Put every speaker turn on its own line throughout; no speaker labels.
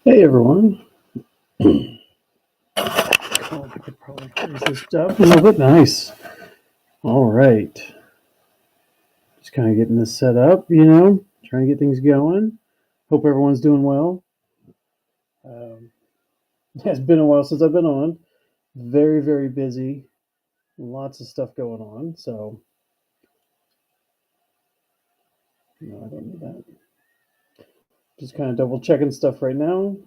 Hey everyone. Oh, I could probably raise this up a little bit. Nice. All right. Just kind of getting this set up, trying to get things going. Hope everyone's doing well. Um, it's been a while since I've been on. Very, very busy. Lots of stuff going on. So, no, I don't need that. Just kind of double checking stuff right now.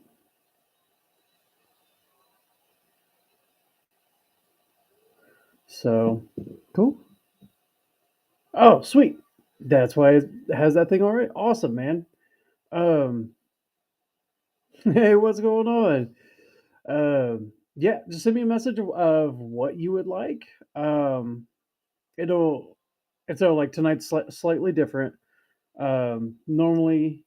So, cool. Oh, sweet. That's why it has that thing already. Awesome, man. Um, hey, what's going on? Yeah, just send me a message of what you would like. Um, it'll and so like tonight's slightly different. Normally,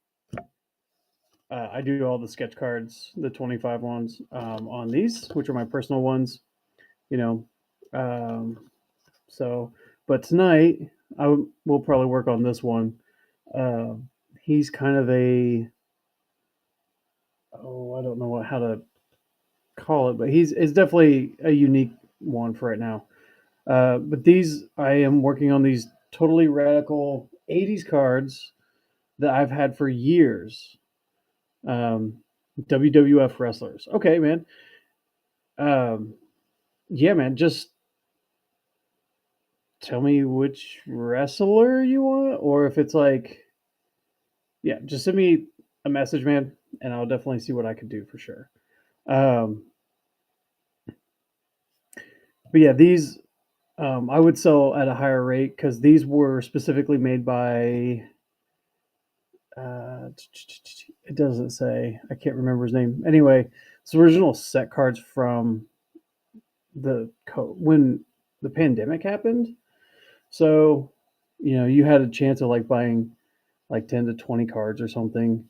I do all the sketch cards, the 25 ones on these, which are my personal ones. You know, um, so but tonight we'll probably work on this one. Uh, he's kind of a I don't know how to call it, but it's definitely a unique one for right now. But these, I am working on these totally radical 80s cards that I've had for years. Um, WWF wrestlers. Okay, man. Um, yeah, man. Just tell me which wrestler you want, or if it's like, yeah, just send me a message, man, and I'll definitely see what I can do for sure. Um, but yeah, these I would sell at a higher rate because these were specifically made by it doesn't say. I can't remember his name. Anyway, it's original set cards from when the pandemic happened. So, you had a chance of like buying like 10 to 20 cards or something.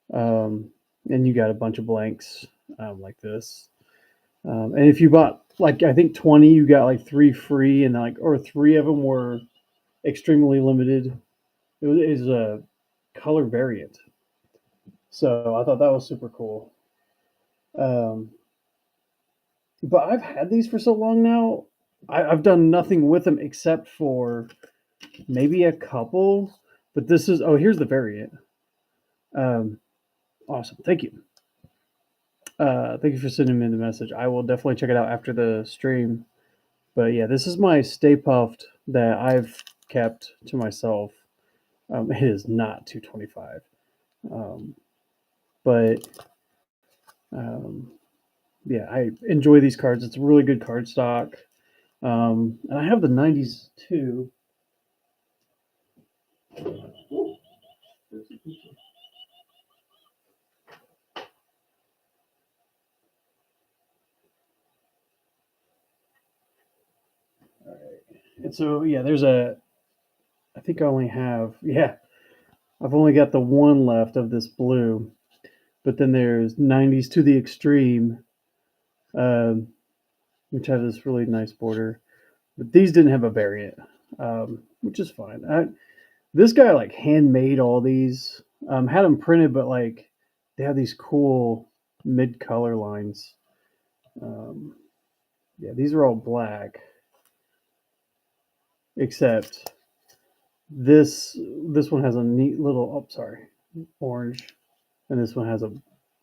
And you got a bunch of blanks like this. And if you bought like I think 20, you got like 3 free and like or 3 of them were extremely limited. It was a color variant. So I thought that was super cool. Um, but I've had these for so long now. I've done nothing with them except for maybe a couple. But this is here's the variant. Um, awesome, thank you. Thank you for sending me the message. I will definitely check it out after the stream. But yeah, this is my Stay Puffed that I've kept to myself. It is not 225, um, but um, yeah, I enjoy these cards. It's a really good card stock. And I have the 90s too. And so, yeah, I think I only have, yeah, I've only got the one left of this blue. But then there's 90s to the extreme, um, which have this really nice border. But these didn't have a variant, which is fine. This guy like handmade all these, had them printed, but like they have these cool mid color lines. Um, yeah, these are all black, except this one has a neat little sorry, orange, and this one has a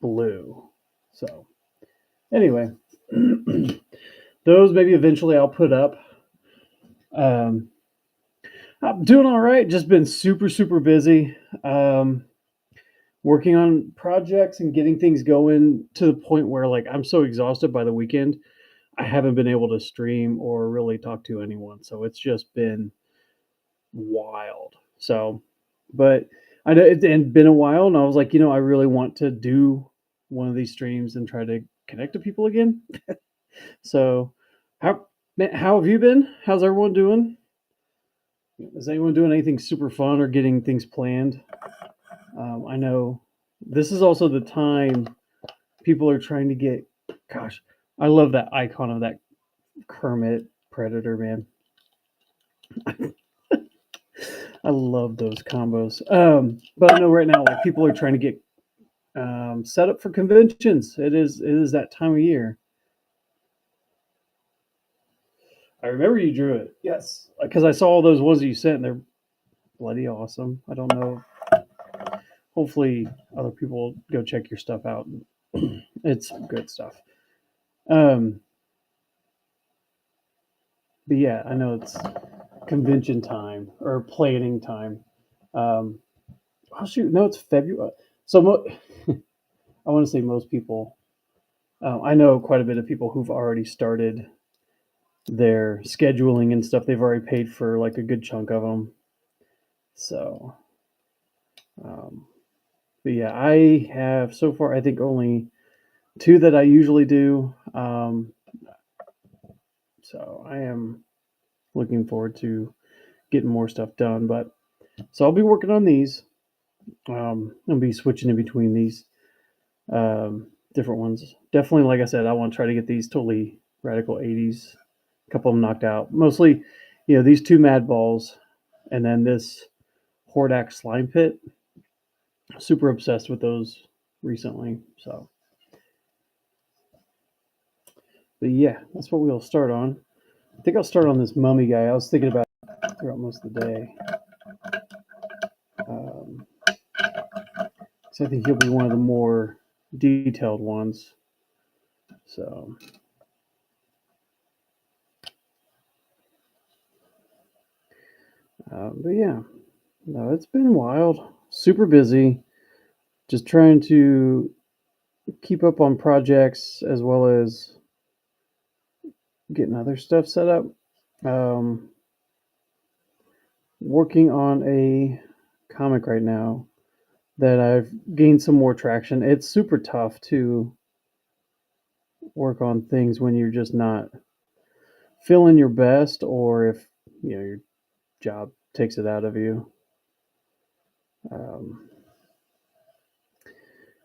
blue. So anyway, those maybe eventually I'll put up. Um, I'm doing all right. Just been super super busy. Working on projects and getting things going to the point where like I'm so exhausted by the weekend, I haven't been able to stream or really talk to anyone. So it's just been wild. So, but I know it had been a while, and I was like, I really want to do one of these streams and try to connect to people again. So, how have you been? How's everyone doing? Is anyone doing anything super fun or getting things planned? I know this is also the time people are trying to get. Gosh, I love that icon of that Kermit Predator, man. I love those combos. But I know right now, like people are trying to get Set up for conventions. It is that time of year. I remember you drew it. Yes, because I saw all those ones that you sent, and they're bloody awesome. I don't know. Hopefully, other people go check your stuff out. It's good stuff. Um, but yeah, I know it's convention time or planning time. Um, oh shoot, no, it's February. So I want to say most people. I know quite a bit of people who've already started their scheduling and stuff. They've already paid for like a good chunk of them. So, um, but yeah, I have so far. I think only two that I usually do. So I am looking forward to getting more stuff done. But so I'll be working on these. I'll be switching in between these different ones. Definitely, like I said, I want to try to get these totally radical 80s. A couple of them knocked out. Mostly, these two Mad Balls, and then this Hordak Slime Pit. Super obsessed with those recently. So, but yeah, that's what we'll start on. I think I'll start on this mummy guy. I was thinking about it throughout most of the day. So I think he'll be one of the more detailed ones. So, but yeah, no, it's been wild. Super busy. Just trying to keep up on projects as well as getting other stuff set up. Um, Working on a comic right now that I've gained some more traction. It's super tough to work on things when you're just not feeling your best, or if your job takes it out of you. Um,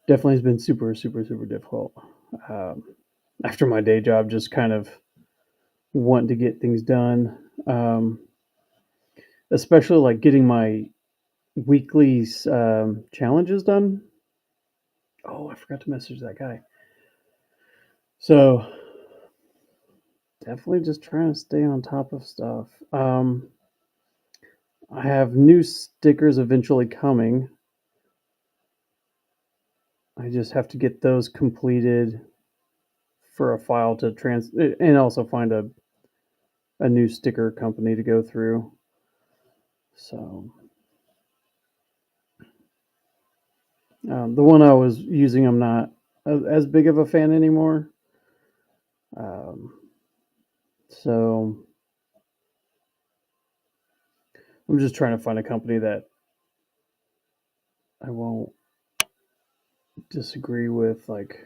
Definitely has been super, super, super difficult. Um, After my day job, just kind of wanting to get things done, especially like getting my weekly challenges done. Oh, I forgot to message that guy. So definitely just trying to stay on top of stuff. I have new stickers eventually coming. I just have to get those completed for a file to and also find a new sticker company to go through. So the one I was using, I'm not as big of a fan anymore. Um, so I'm just trying to find a company that I won't disagree with, like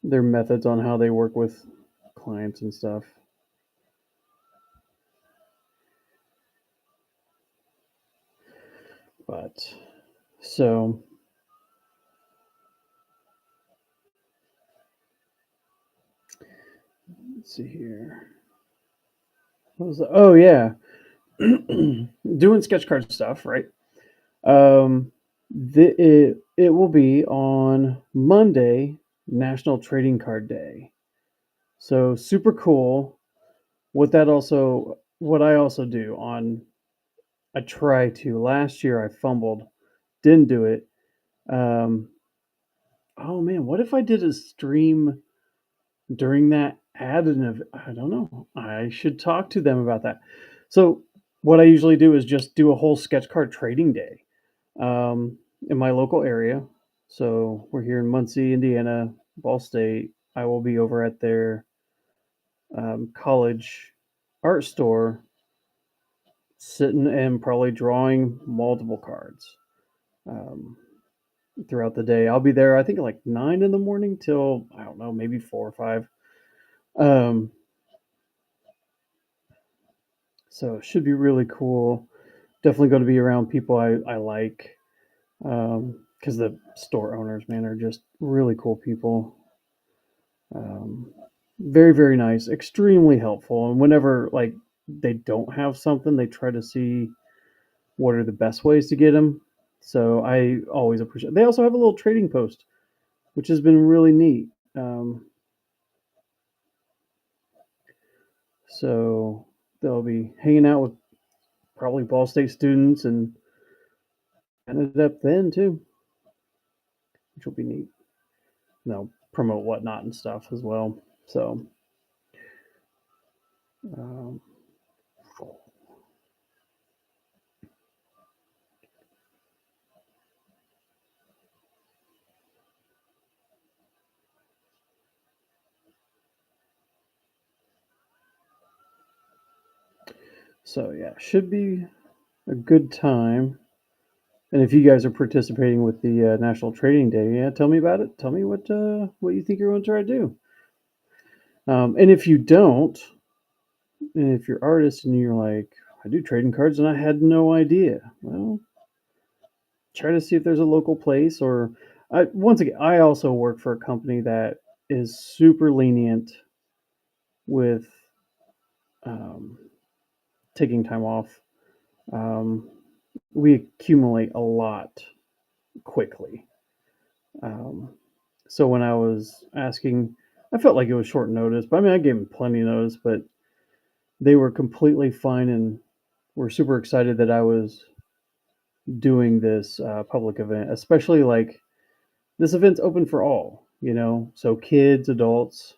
their methods on how they work with clients and stuff. But so let's see here. Oh yeah, doing sketch card stuff, right? Um, it will be on Monday, National Trading Card Day. So super cool. What I also do on, I try to. Last year I fumbled, didn't do it. Um, oh man, what if I did a stream during that ad? And I don't know. I should talk to them about that. So what I usually do is just do a whole sketch card trading day um, in my local area. So we're here in Muncie, Indiana, Ball State. I will be over at their college art store, sitting and probably drawing multiple cards um, throughout the day. I'll be there, I think, like 9 in the morning till, I don't know, maybe 4 or 5. Um, so it should be really cool. Definitely going to be around people I like, because the store owners, man, are just really cool people. Um, Very, very nice, extremely helpful. And whenever like they don't have something, they try to see what are the best ways to get them. So I always appreciate. They also have a little trading post, which has been really neat. So they'll be hanging out with probably Ball State students and ended up then too, which will be neat. Promote whatnot and stuff as well. So, um, so yeah, should be a good time. And if you guys are participating with the National Trading Day, yeah, tell me about it. Tell me what you think you're going to try to do. And if you don't, and if you're artists and you're like, I do trading cards and I had no idea. Well, try to see if there's a local place or once again, I also work for a company that is super lenient with um, taking time off. Um, we accumulate a lot quickly. Um, so when I was asking, I felt like it was short notice, but I mean, I gave them plenty of notice, but they were completely fine and were super excited that I was doing this public event, especially like this event's open for all, so kids, adults,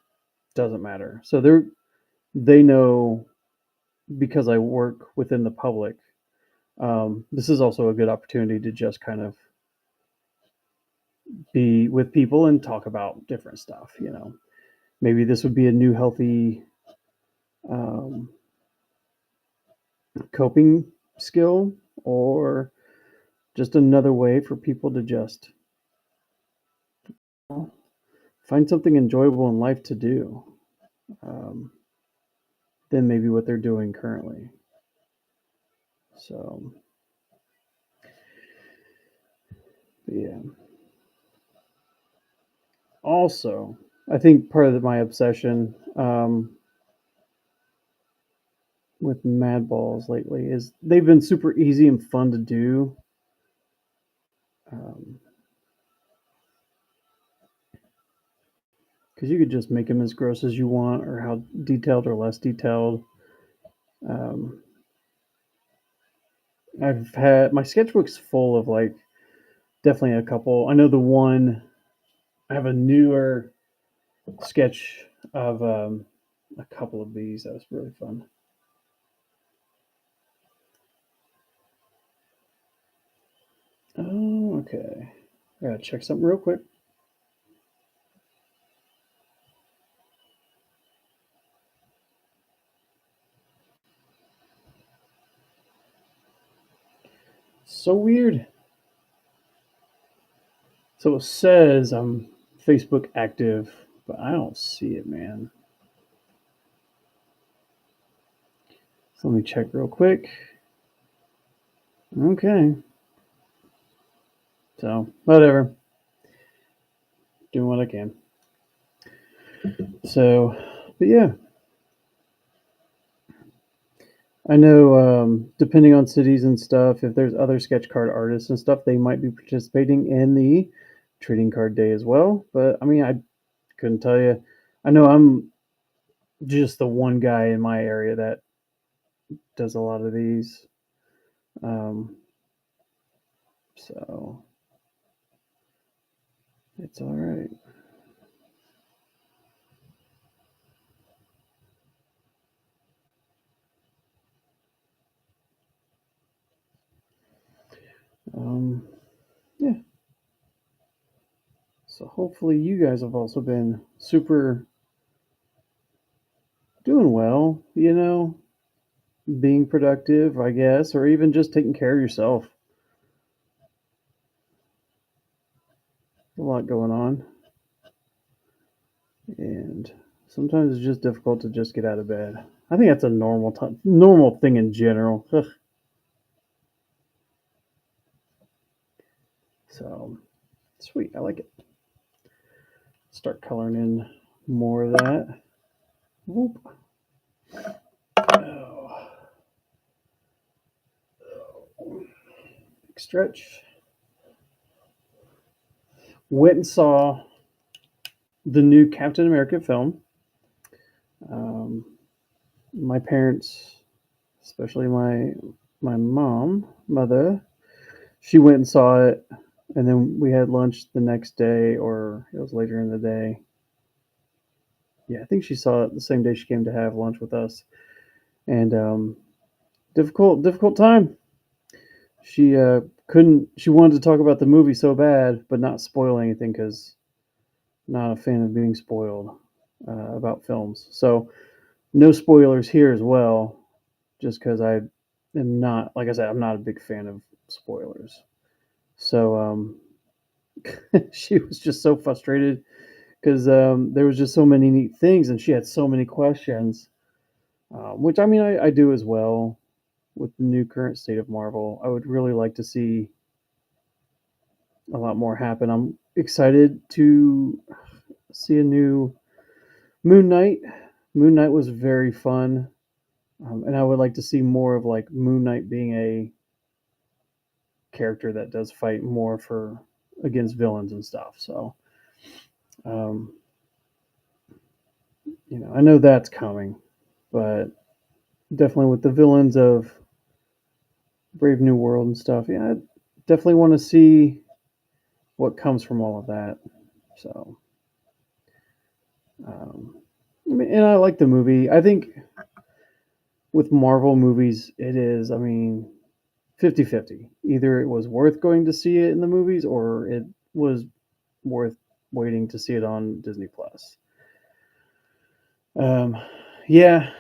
doesn't matter. So they know because I work within the public. This is also a good opportunity to just kind of be with people and talk about different stuff. Maybe this would be a new healthy um, coping skill or just another way for people to just find something enjoyable in life to do um, than maybe what they're doing currently. So, yeah. Also, I think part of my obsession with Mad Balls lately is they've been super easy and fun to do. Um, because you could just make them as gross as you want, or how detailed or less detailed. Um, I've had my sketchbook's full of like definitely a couple. I know the one I have a newer sketch of a couple of these. That was really fun. Oh, okay. I gotta check something real quick. So weird. So it says I'm Facebook active, but I don't see it, man. So let me check real quick. Okay. So whatever. Doing what I can. So, but yeah, I know depending on cities and stuff, if there's other sketch card artists and stuff, they might be participating in the trading card day as well. But I mean, I couldn't tell you. I know I'm just the one guy in my area that does a lot of these. Um, so it's all right. Um, yeah. So hopefully you guys have also been super doing well, being productive, I guess, or even just taking care of yourself. A lot going on. And sometimes it's just difficult to just get out of bed. I think that's a normal thing in general. Ugh. So sweet, I like it. Start coloring in more of that. Whoop. Oh. Big stretch. Went and saw the new Captain America film. Um, my parents, especially my mother, she went and saw it, and then we had lunch the next day, or it was later in the day. Yeah, I think she saw it the same day she came to have lunch with us, and difficult time. She couldn't. She wanted to talk about the movie so bad, but not spoil anything because not a fan of being spoiled about films. So no spoilers here as well, just because I am not, like I said, I'm not a big fan of spoilers. So she was just so frustrated because there was just so many neat things, and she had so many questions, which I mean I do as well with the new current state of Marvel. I would really like to see a lot more happen. I'm excited to see a new Moon Knight. Moon Knight was very fun, and I would like to see more of like Moon Knight being a character that does fight more for against villains and stuff. So, um, I know that's coming, but definitely with the villains of Brave New World and stuff, yeah, I definitely want to see what comes from all of that. So, um, I mean, and I like the movie. I think with Marvel movies, it is, I mean, 50-50. Either it was worth going to see it in the movies or it was worth waiting to see it on Disney Plus. Um, yeah,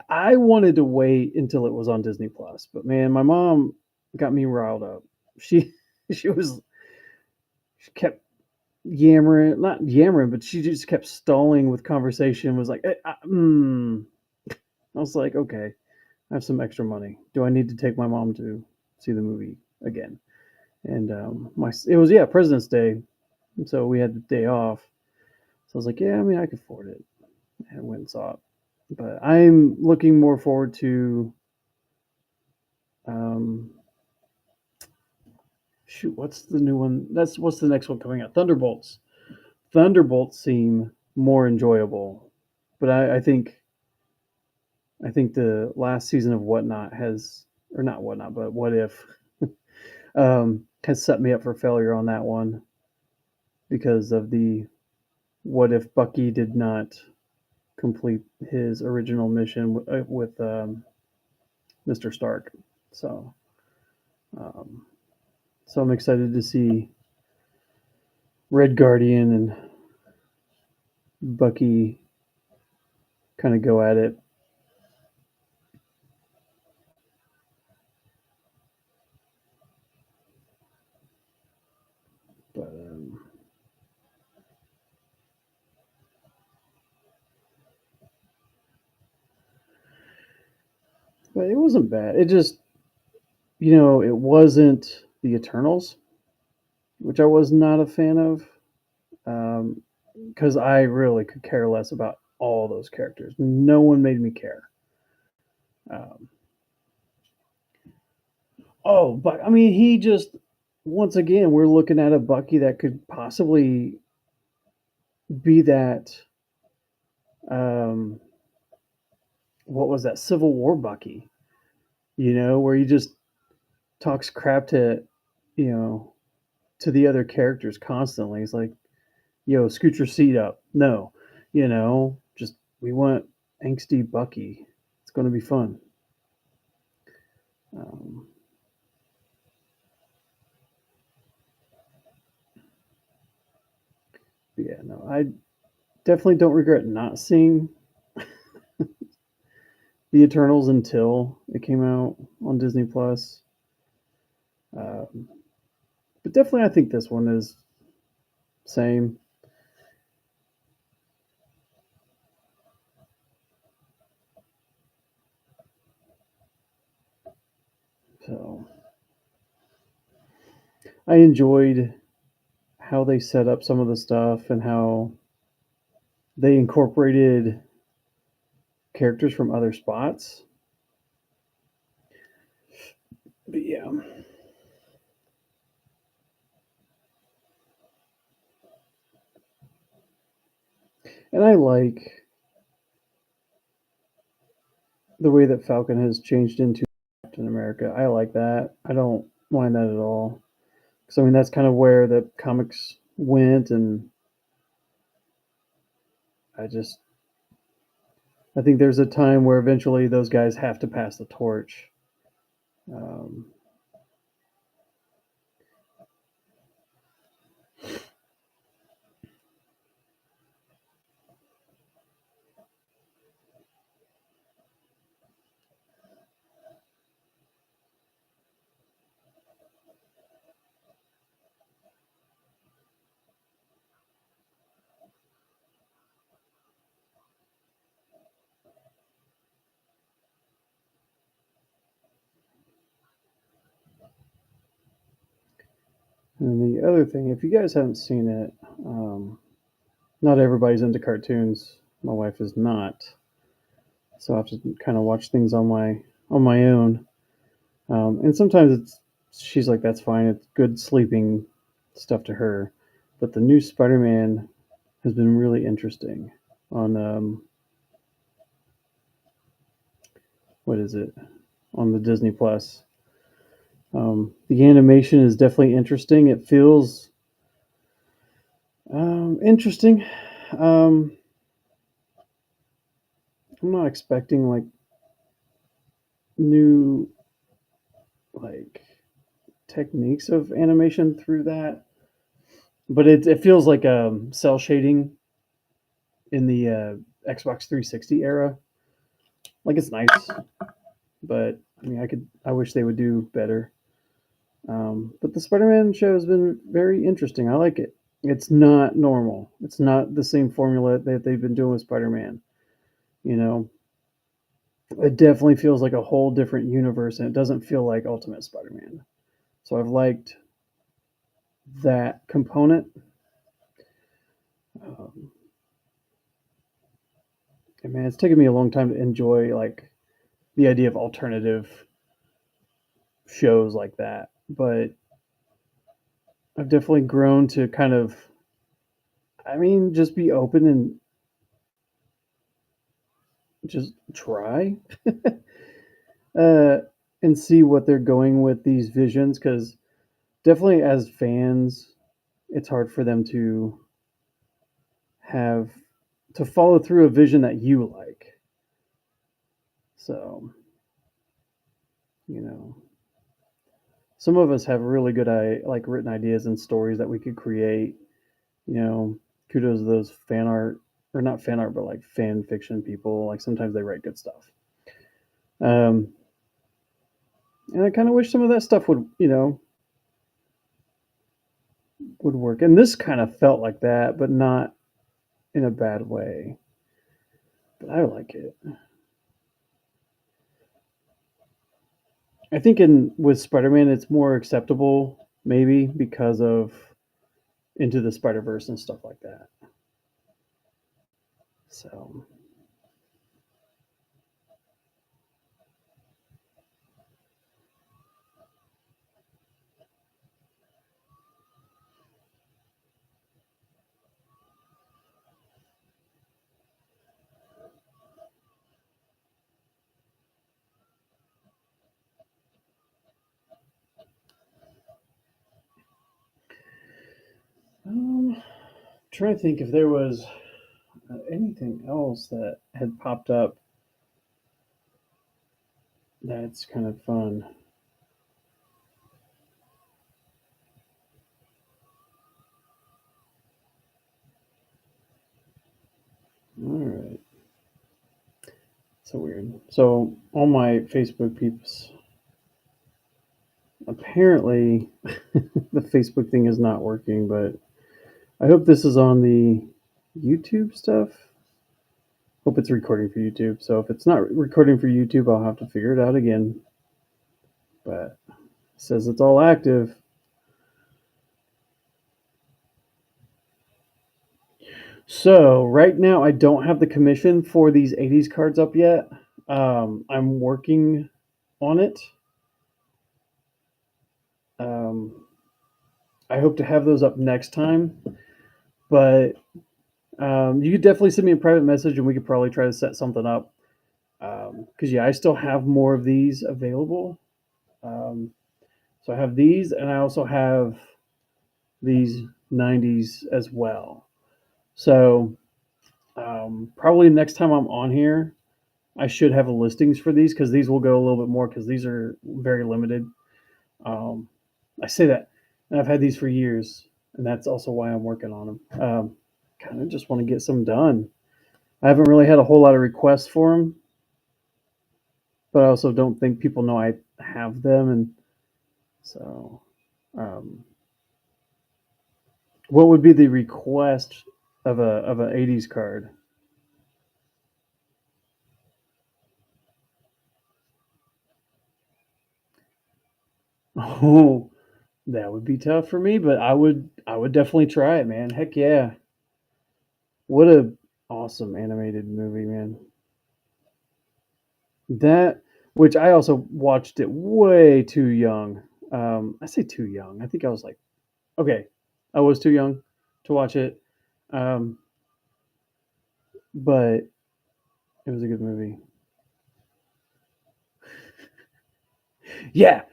I wanted to wait until it was on Disney Plus, but man, my mom got me riled up. She she kept yammering, not yammering, but she just kept stalling with conversation. Was like, I was like, okay, I have some extra money. Do I need to take my mom to see the movie again? And my it was, yeah, President's Day, and so we had the day off. So I was like, yeah, I mean, I could afford it, and went and saw it. But I'm looking more forward to um, shoot, what's the new one? What's the next one coming out? Thunderbolts. Thunderbolts seem more enjoyable, but I think the last season of Whatnot has, or not Whatnot, but What If, has set me up for failure on that one because of the what if Bucky did not complete his original mission with Mr. Stark. So, um, so I'm excited to see Red Guardian and Bucky kind of go at it. But but it wasn't bad. It just, it wasn't the Eternals, which I was not a fan of, because I really could care less about all those characters. No one made me care. Um, but I mean, he just, once again, we're looking at a Bucky that could possibly be that. Um, what was that Civil War Bucky? Where he just talks crap to, you know, to the other characters constantly. He's like, "Yo, scoot your seat up." No, just we want angsty Bucky. It's going to be fun. Um, yeah, no, I definitely don't regret not seeing the Eternals until it came out on Disney Plus. Um, but definitely, I think this one is same. So I enjoyed how they set up some of the stuff and how they incorporated characters from other spots. But yeah, And I like the way that Falcon has changed into Captain America. I like that. I don't mind that at all. Because I mean, that's kind of where the comics went, and I just I think there's a time where eventually those guys have to pass the torch. Um, and the other thing, if you guys haven't seen it, not everybody's into cartoons. My wife is not, so I have to kind of watch things on my own. And sometimes she's like, that's fine. It's good sleeping stuff to her. But the new Spider-Man has been really interesting on what is it, on the Disney Plus. The animation is definitely interesting. It feels interesting. Um, I'm not expecting like new like techniques of animation through that, but it feels like cell shading in the Xbox 360 era. Like it's nice, but I mean, I wish they would do better. But the Spider-Man show has been very interesting. I like it. It's not normal. It's not the same formula that they've been doing with Spider-Man. You know, it definitely feels like a whole different universe, and it doesn't feel like Ultimate Spider-Man. So I've liked that component. Um, and man, it's taken me a long time to enjoy like the idea of alternative shows like that, but I've definitely grown to kind of, I mean, just be open and just try uh, and see what they're going with these visions. Because definitely, as fans, it's hard for them have to follow through a vision that you like. So, you know, some of us have really good like written ideas and stories that we could create. You know, kudos to those fan art or not fan art, but like fan fiction people. Like sometimes they write good stuff. Um, and I kind of wish some of that stuff would, would work. And this kind of felt like that, but not in a bad way. But I like it. I think in with Spider-Man, it's more acceptable, maybe because of Into the Spider Verse and stuff like that. So, I'm trying to think if there was anything else that had popped up that's kind of fun. All right, so weird. So all my Facebook peeps, apparently, the Facebook thing is not working, but I hope this is on the YouTube stuff. Hope it's recording for YouTube. So if it's not recording for YouTube, I'll have to figure it out again. But it says it's all active. So right now, I don't have the commission for these 80s cards up yet. I'm working on it. Um, I hope to have those up next time. But You could definitely send me a private message, and we could probably try to set something up. Because yeah, I still have more of these available. Um, so I have these, and I also have these '90s as well. So probably next time I'm on here, I should have a listings for these because these will go a little bit more because these are very limited. Um, I say that, and I've had these for years, and that's also why I'm working on them. Kind of just want to get some done. I haven't really had a whole lot of requests for them, but I also don't think people know I have them, and so. Um, what would be the request of an '80s card? Oh, that would be tough for me, but I would definitely try it, man. Heck yeah. What a awesome animated movie, man. That which I also watched it way too young. I say too young. I think I was like, okay, I was too young to watch it. Um, but it was a good movie. Yeah,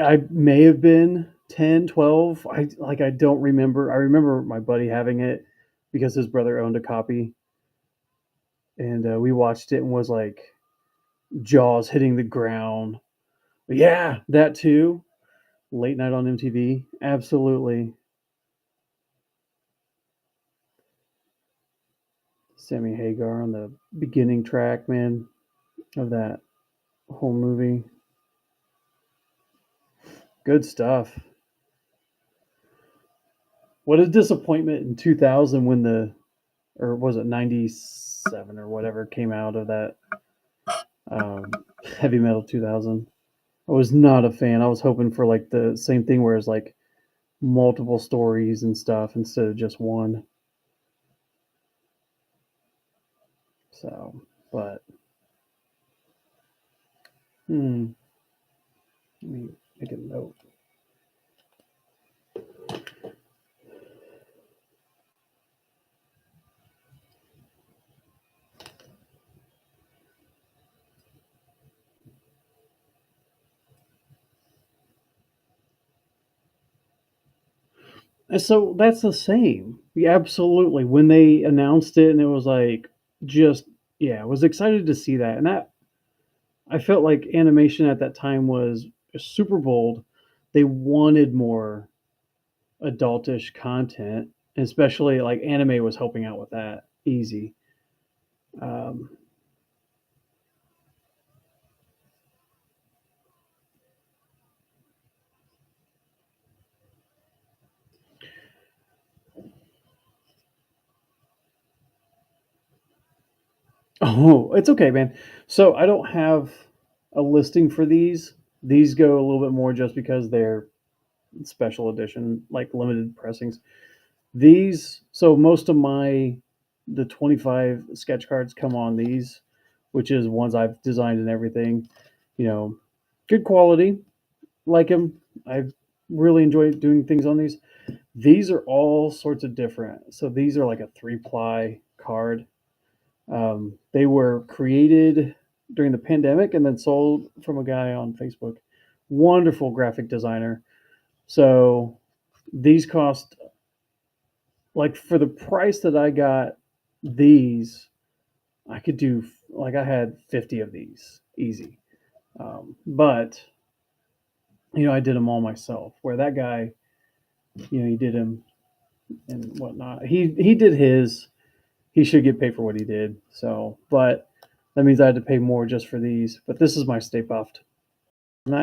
I may have been 10, 12. I don't remember. I remember my buddy having it because his brother owned a copy, and we watched it and was like jaws hitting the ground. Yeah, that too. Late night on MTV. Absolutely. Sammy Hagar on the beginning track, man, of that whole movie. Good stuff. What a disappointment in 2000 when or was it 97 or whatever came out of that um, Heavy Metal 2000. I was not a fan. I was hoping for like the same thing where it's like multiple stories and stuff instead of just one. So, but let me make a note. And so that's the same. Yeah, absolutely. When they announced it and it was like just yeah, I was excited to see that. And that I felt like animation at that time was super bold. They wanted more adultish content, especially like anime was helping out with that easy. Um, oh, it's okay, man. So I don't have a listing for these. These go a little bit more just because they're special edition, like limited pressings. These, so most of the 25 sketch cards come on these, which is ones I've designed and everything. You know, good quality, like them. I really enjoy doing things on these. These are all sorts of different. So these are like a 3-ply card. They were created during the pandemic and then sold from a guy on Facebook. Wonderful graphic designer. So these cost like for the price that I got these, I could do like I had 50 of these easy. But I did them all myself. Where that guy, he did them and whatnot. He did his. He should get paid for what he did. So, but that means I had to pay more just for these. But this is my Stay Puffed. And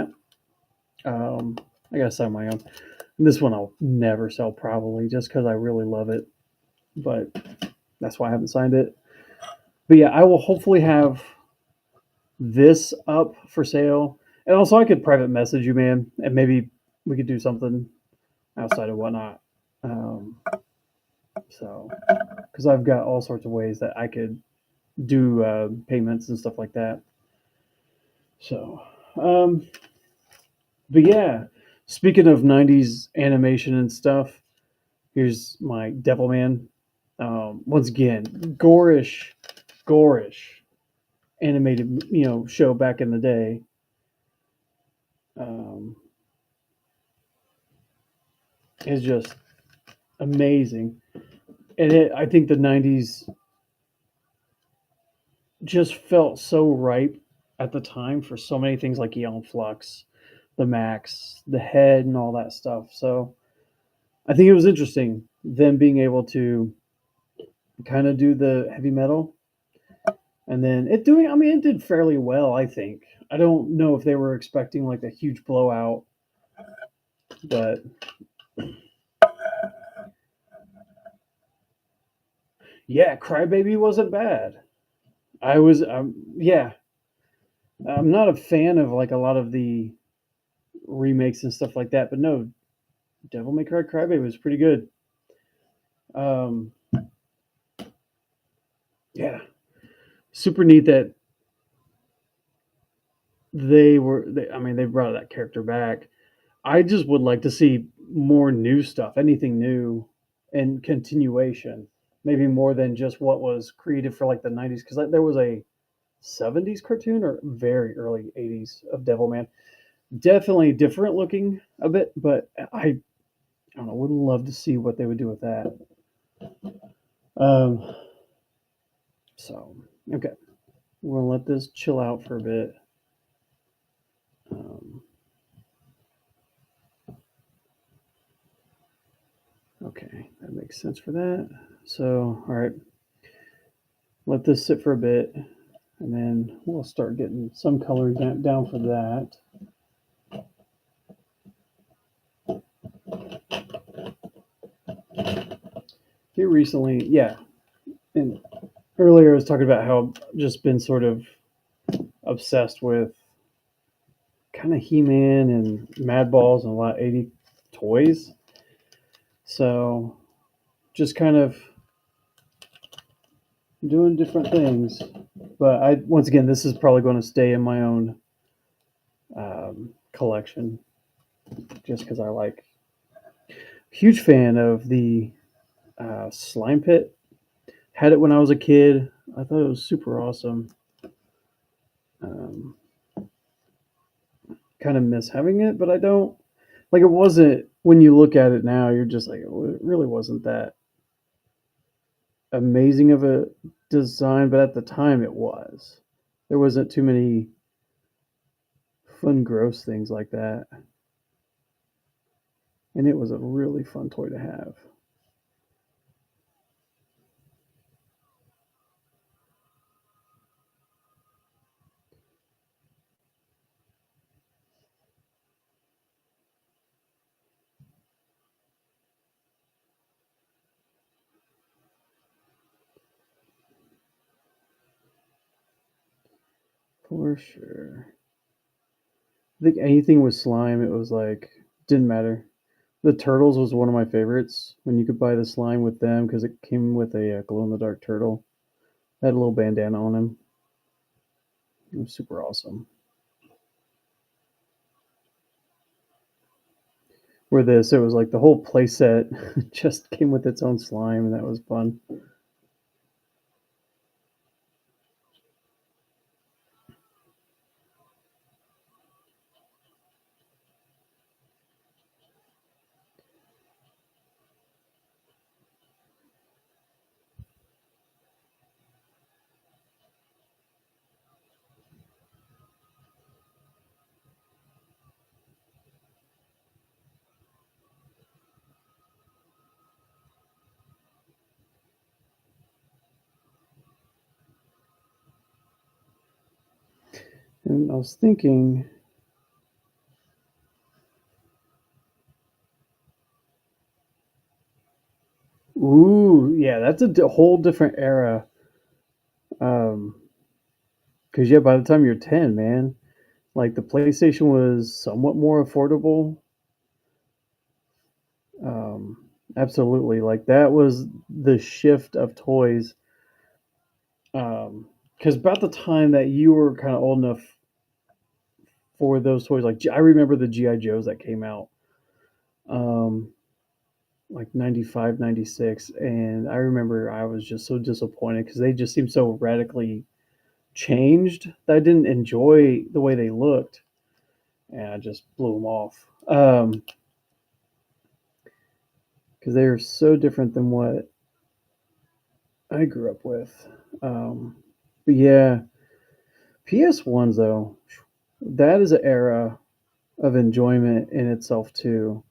I gotta sell my own. And this one I'll never sell probably just because I really love it. But that's why I haven't signed it. But yeah, I will hopefully have this up for sale. And also, I could private message you, man, and maybe we could do something outside of whatnot. Um, so, because I've got all sorts of ways that I could do payments and stuff like that. So, um, but yeah, speaking of '90s animation and stuff, here's my Devilman. Once again, gorish animated, show back in the day. Um, is just amazing, and I think the '90s just felt so ripe at the time for so many things like Eon Flux, the Max, the Head, and all that stuff. So I think it was interesting them being able to kind of do the heavy metal, and then it doing. I mean, it did fairly well. I think. I don't know if they were expecting like a huge blowout, but yeah, Crybaby wasn't bad. I was, yeah, I'm not a fan of like a lot of the remakes and stuff like that, but no, Devil May Cry Crybaby was pretty good. Um, yeah, super neat that I mean, they brought that character back. I just would like to see more new stuff, anything new, and continuation. Maybe more than just what was created for like the '90s, because like, there was a '70s cartoon or very early '80s of Devilman. Definitely different looking a bit, but I don't know. Would love to see what they would do with that. Um, so okay, we'll let this chill out for a bit. Um, okay, that makes sense for that. So all right, let this sit for a bit, and then we'll start getting some color down for that. Here recently, yeah, and earlier I was talking about how I've just been sort of obsessed with kind of He-Man and Mad Balls and a lot of '80 toys. So just kind of doing different things. But I once again, this is probably going to stay in my own collection, just because I like. Huge fan of the Slime Pit. Had it when I was a kid. I thought it was super awesome. Um, kind of miss having it, but I don't like it. Wasn't when you look at it now, you're just like, oh, it really wasn't that amazing of a design, but at the time it was. There wasn't too many fun, gross things like that, and it was a really fun toy to have. For sure. I think anything with slime, it was like didn't matter. The turtles was one of my favorites when you could buy the slime with them because it came with a glow in the dark turtle. Had a little bandana on him. It was super awesome. Where this, it was like the whole playset just came with its own slime, and that was fun. And I was thinking, ooh, yeah, that's a whole different era. Because yeah, by the time you're 10, man, like the PlayStation was somewhat more affordable. Um, absolutely, like that was the shift of toys. Because about the time that you were kind of old enough for those toys, like I remember the GI Joes that came out. Um, like 95, 96, and I remember I was just so disappointed because they just seemed so radically changed that I didn't enjoy the way they looked, and I just blew them off. Because they are so different than what I grew up with. Um, but yeah, PS1s though, that is an era of enjoyment in itself too.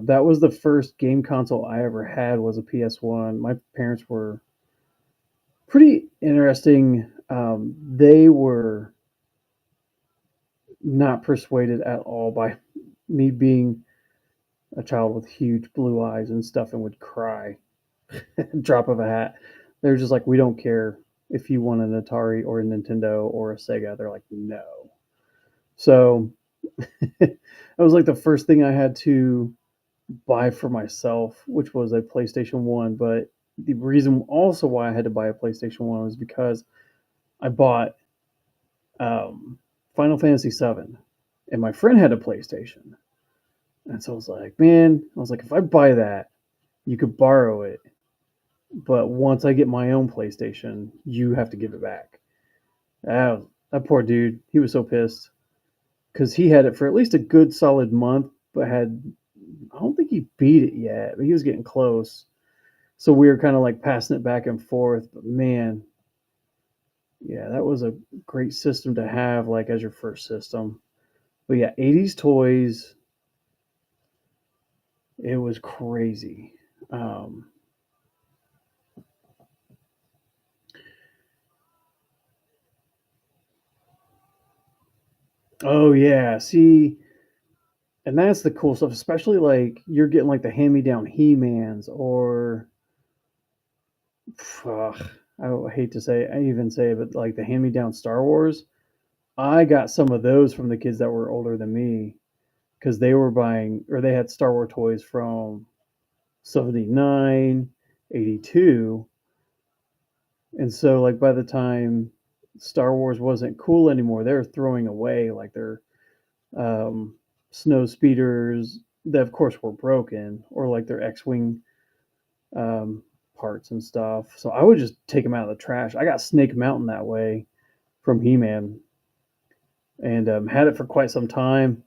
That was the first game console I ever had was a PS1. My parents were pretty interesting. They were not persuaded at all by me being a child with huge blue eyes and stuff and would cry drop of a hat. They're just like, we don't care if you want an Atari or a Nintendo or a Sega. They're like, no. So that was like the first thing I had to buy for myself, which was a PlayStation 1. But the reason also why I had to buy a PlayStation 1 was because I bought Final Fantasy 7 and my friend had a PlayStation. And so I was like, man, I was like, if I buy that, you could borrow it. But once I get my own PlayStation, you have to give it back. That poor dude, he was so pissed because he had it for at least a good solid month, but I don't think he beat it yet, but he was getting close. So we were kind of like passing it back and forth. But man, yeah, that was a great system to have like as your first system. But yeah, 80s toys, it was crazy. Um, oh yeah, see, and that's the cool stuff, especially like you're getting like the hand me down He Mans or ugh, I hate to say, I even say it, but like the hand me down Star Wars. I got some of those from the kids that were older than me because they were buying or they had Star Wars toys from 79, 82. And so, like, by the time Star Wars wasn't cool anymore, they were throwing away like their um, snow speeders that, of course, were broken or like their X Wing um, parts and stuff. So I would just take them out of the trash. I got Snake Mountain that way from He Man and had it for quite some time.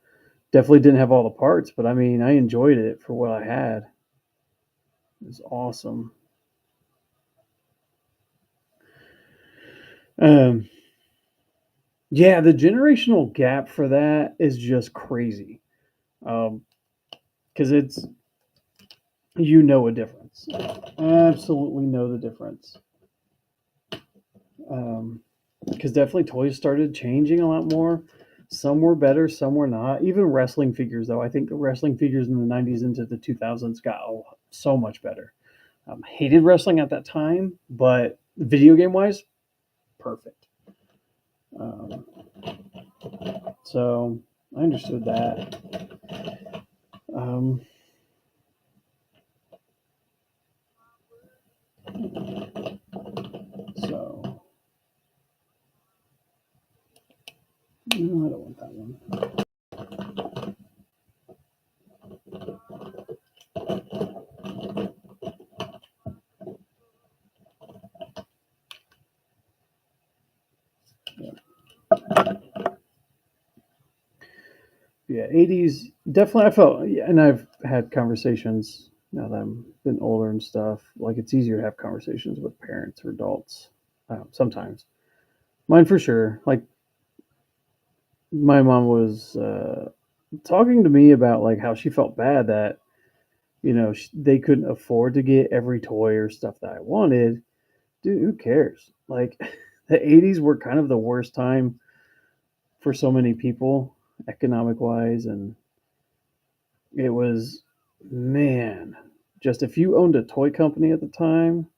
Definitely didn't have all the parts, but I mean, I enjoyed it for what I had. It was awesome. Um, yeah, the generational gap for that is just crazy. Because it's you know a difference, absolutely know the difference. Because definitely toys started changing a lot more. Some were better, some were not. Even wrestling figures, though, I think wrestling figures in the '90s into the 2000s got so much better. Hated wrestling at that time, but video game wise, perfect. Um, so I understood that. Um, so no, I don't want that one. Yeah, yeah, '80s definitely. I felt, yeah, and I've had conversations now that I'm been older and stuff. Like it's easier to have conversations with parents or adults sometimes. Mine for sure. Like my mom was talking to me about like how she felt bad that they couldn't afford to get every toy or stuff that I wanted. Dude, who cares? Like the '80s were kind of the worst time for so many people, economic wise, and it was, man, just if you owned a toy company at the time,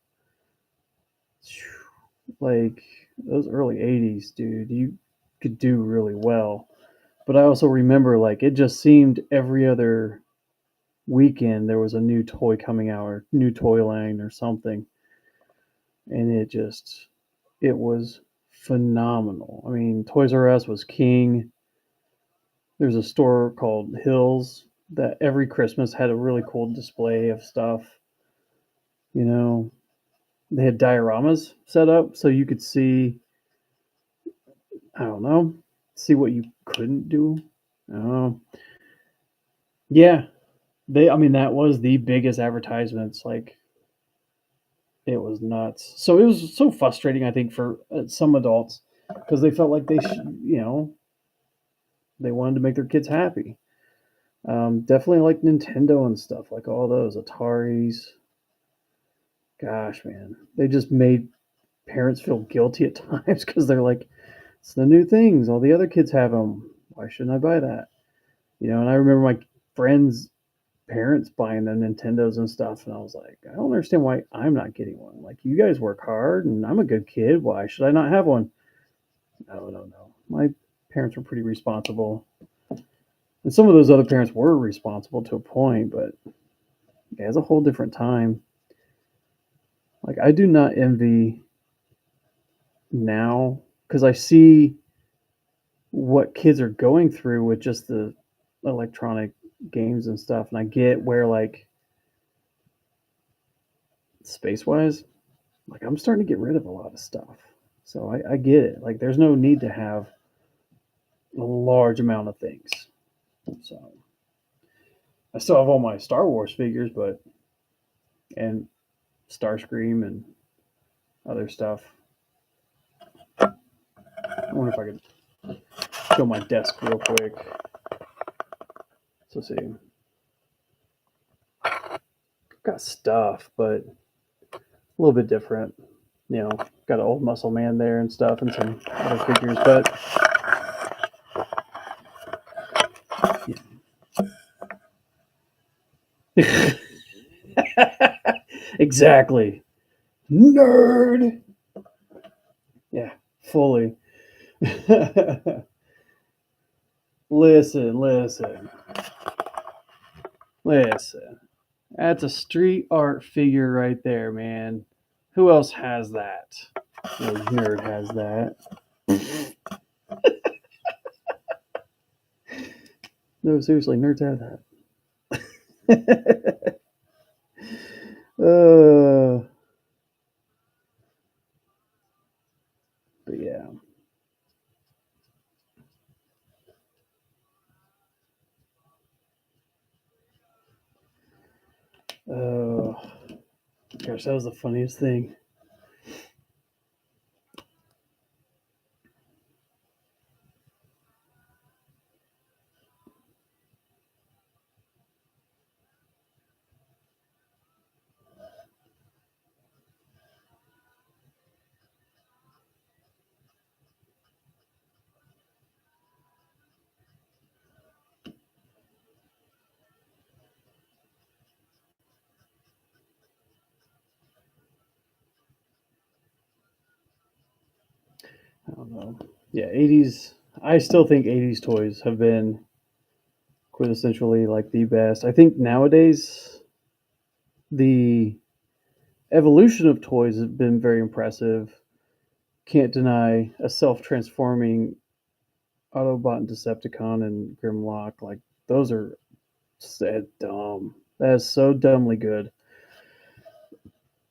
like those early '80s, dude, you could do really well. But I also remember like it just seemed every other weekend there was a new toy coming out or new toy line or something, and it was phenomenal. I mean, Toys R Us was king. There's a store called Hills. that every Christmas had a really cool display of stuff. You know, they had dioramas set up so you could see, I don't know, see what you couldn't do. Oh, yeah. I mean, that was the biggest advertisements. Like, it was nuts. So it was so frustrating, I think, for some adults because they felt like they wanted to make their kids happy. Definitely like Nintendo and stuff, like all those Ataris. Gosh, man, they just made parents feel guilty at times because they're like, it's the new things. All the other kids have them. Why shouldn't I buy that? And I remember my friends' parents buying them Nintendos and stuff, and I was like, I don't understand why I'm not getting one. Like, you guys work hard, and I'm a good kid. Why should I not have one? No, no, no. My parents were pretty responsible, and some of those other parents were responsible to a point, but yeah, it's a whole different time. Like, I do not envy now because I see what kids are going through with just the electronic games and stuff, and I get where, like, space wise, like, I'm starting to get rid of a lot of stuff. So I get it. Like, there's no need to have a large amount of things. So I still have all my Star Wars figures, but and Starscream and other stuff. I wonder if I could show my desk real quick. So see, got stuff, but a little bit different. Got an old muscle man there and stuff, and some other figures, but yeah. Exactly, nerd. Yeah, fully. Listen, listen, listen. That's a street art figure right there, man. Who else has that? No nerd has that. No, seriously, nerds have that. uh, but yeah. Oh, gosh, that was the funniest thing. I don't know. Yeah, 80s. I still think 80s toys have been quintessentially like the best. I think nowadays the evolution of toys has been very impressive. Can't deny a self-transforming Autobot and Decepticon and Grimlock. Like, those are so dumb. That is so dumbly good.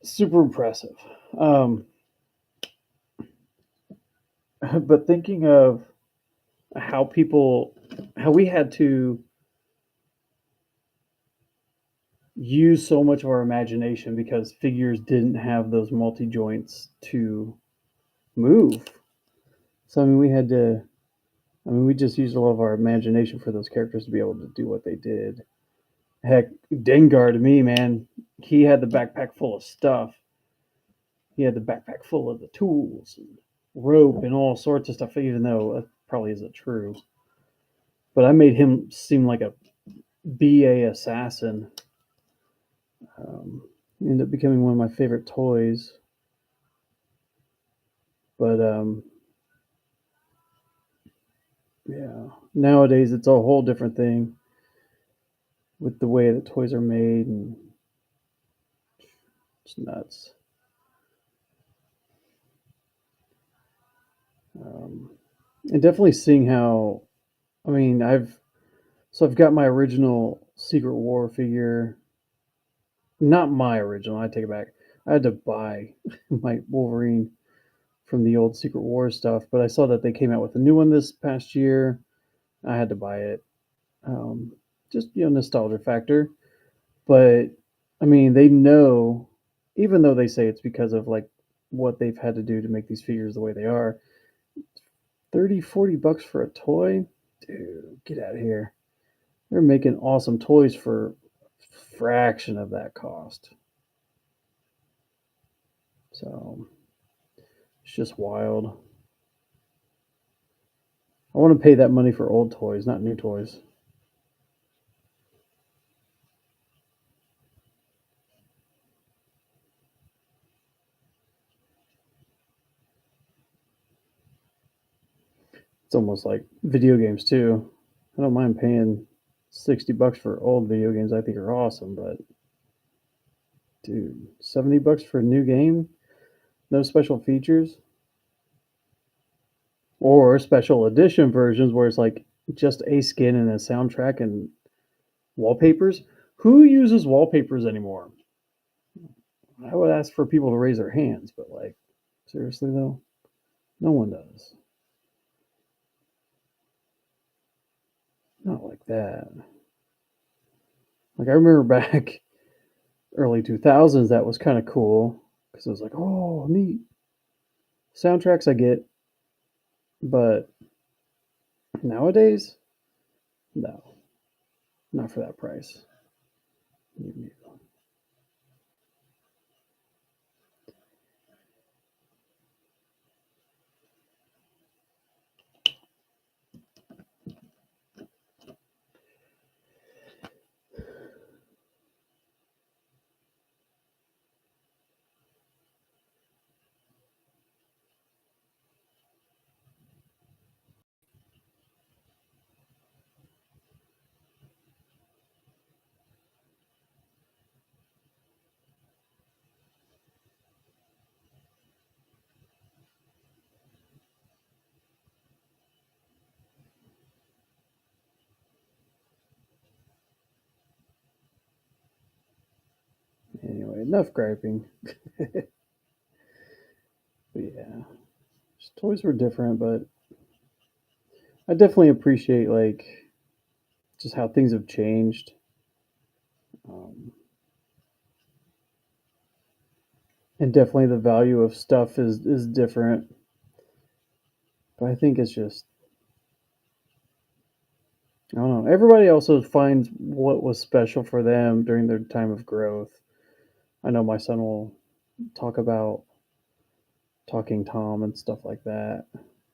Super impressive. Um, but thinking of how people, how we had to use so much of our imagination because figures didn't have those multi joints to move. So I mean, we had to. I mean, we just used a lot of our imagination for those characters to be able to do what they did. Heck, Dengar to me, man, he had the backpack full of stuff. He had the backpack full of the tools and rope and all sorts of stuff. Even though that probably isn't true, but I made him seem like a BA assassin. He ended up becoming one of my favorite toys. But yeah, nowadays it's a whole different thing with the way the toys are made, and it's nuts. Um, and definitely seeing how, I mean, I've got my original Secret War figure. Not my original. I take it back. I had to buy my Wolverine from the old Secret War stuff, but I saw that they came out with a new one this past year. I had to buy it. Um, just nostalgia factor. But I mean, they know, even though they say it's because of like what they've had to do to make these figures the way they are, 30-40 bucks for a toy, dude, get out of here. They're making awesome toys for a fraction of that cost. So it's just wild. I want to pay that money for old toys, not new toys. It's almost like video games too. I don't mind paying 60 bucks for old video games I think are awesome, but dude, 70 bucks for a new game? No special features? Or special edition versions where it's like just a skin and a soundtrack and wallpapers? Who uses wallpapers anymore? I would ask for people to raise their hands, but like, seriously though? No one does. Not like that. Like, I remember back early 2000s, that was kind of cool because it was like, oh, neat. Soundtracks I get, but nowadays, no, not for that price. Anyway, enough griping. But yeah, toys were different, but I definitely appreciate like just how things have changed. Um, and definitely the value of stuff is different. But I think it's just I don't know. Everybody also finds what was special for them during their time of growth. I know my son will talk about Talking Tom and stuff like that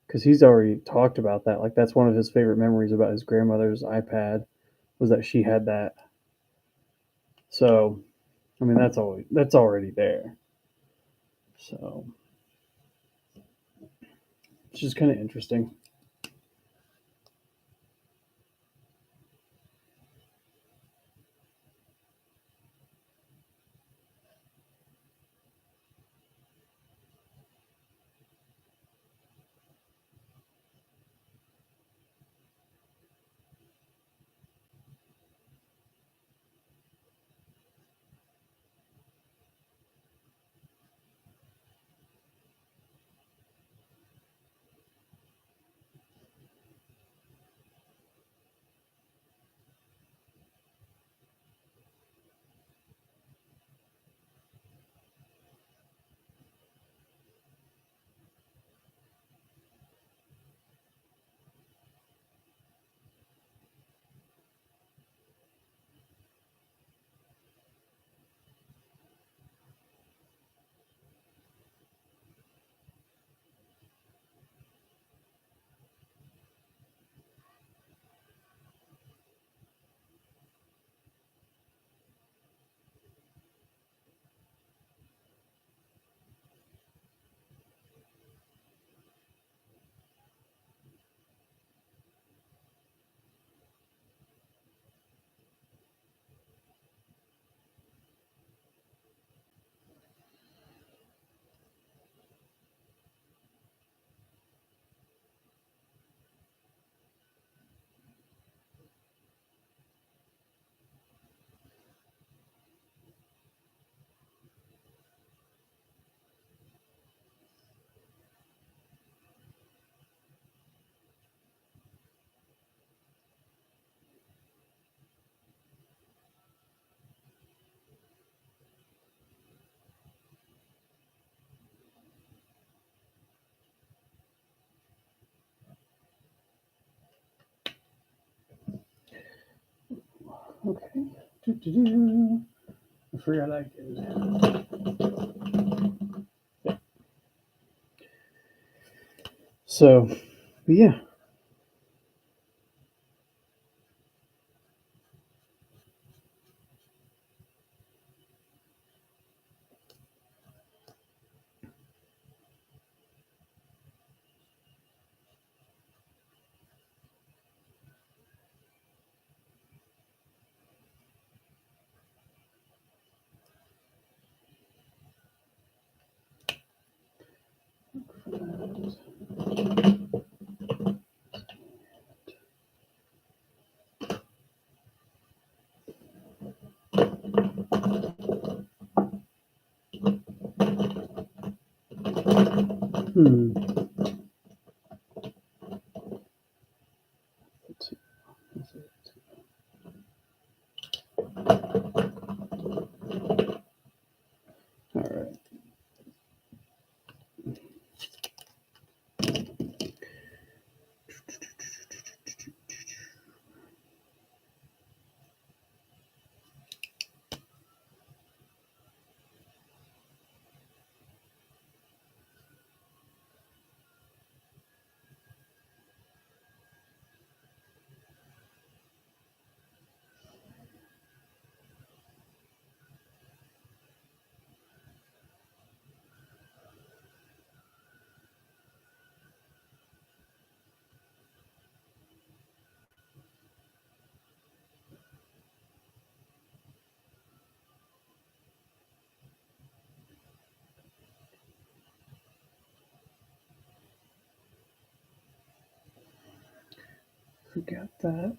because he's already talked about that. Like that's one of his favorite memories about his grandmother's iPad was that she had that. So I mean that's already there. So it's just kind of interesting. Okay. Doo-doo-doo. I forgot I did. So, but yeah. Hmm. Let's see. Let's see. All right. Forgot that.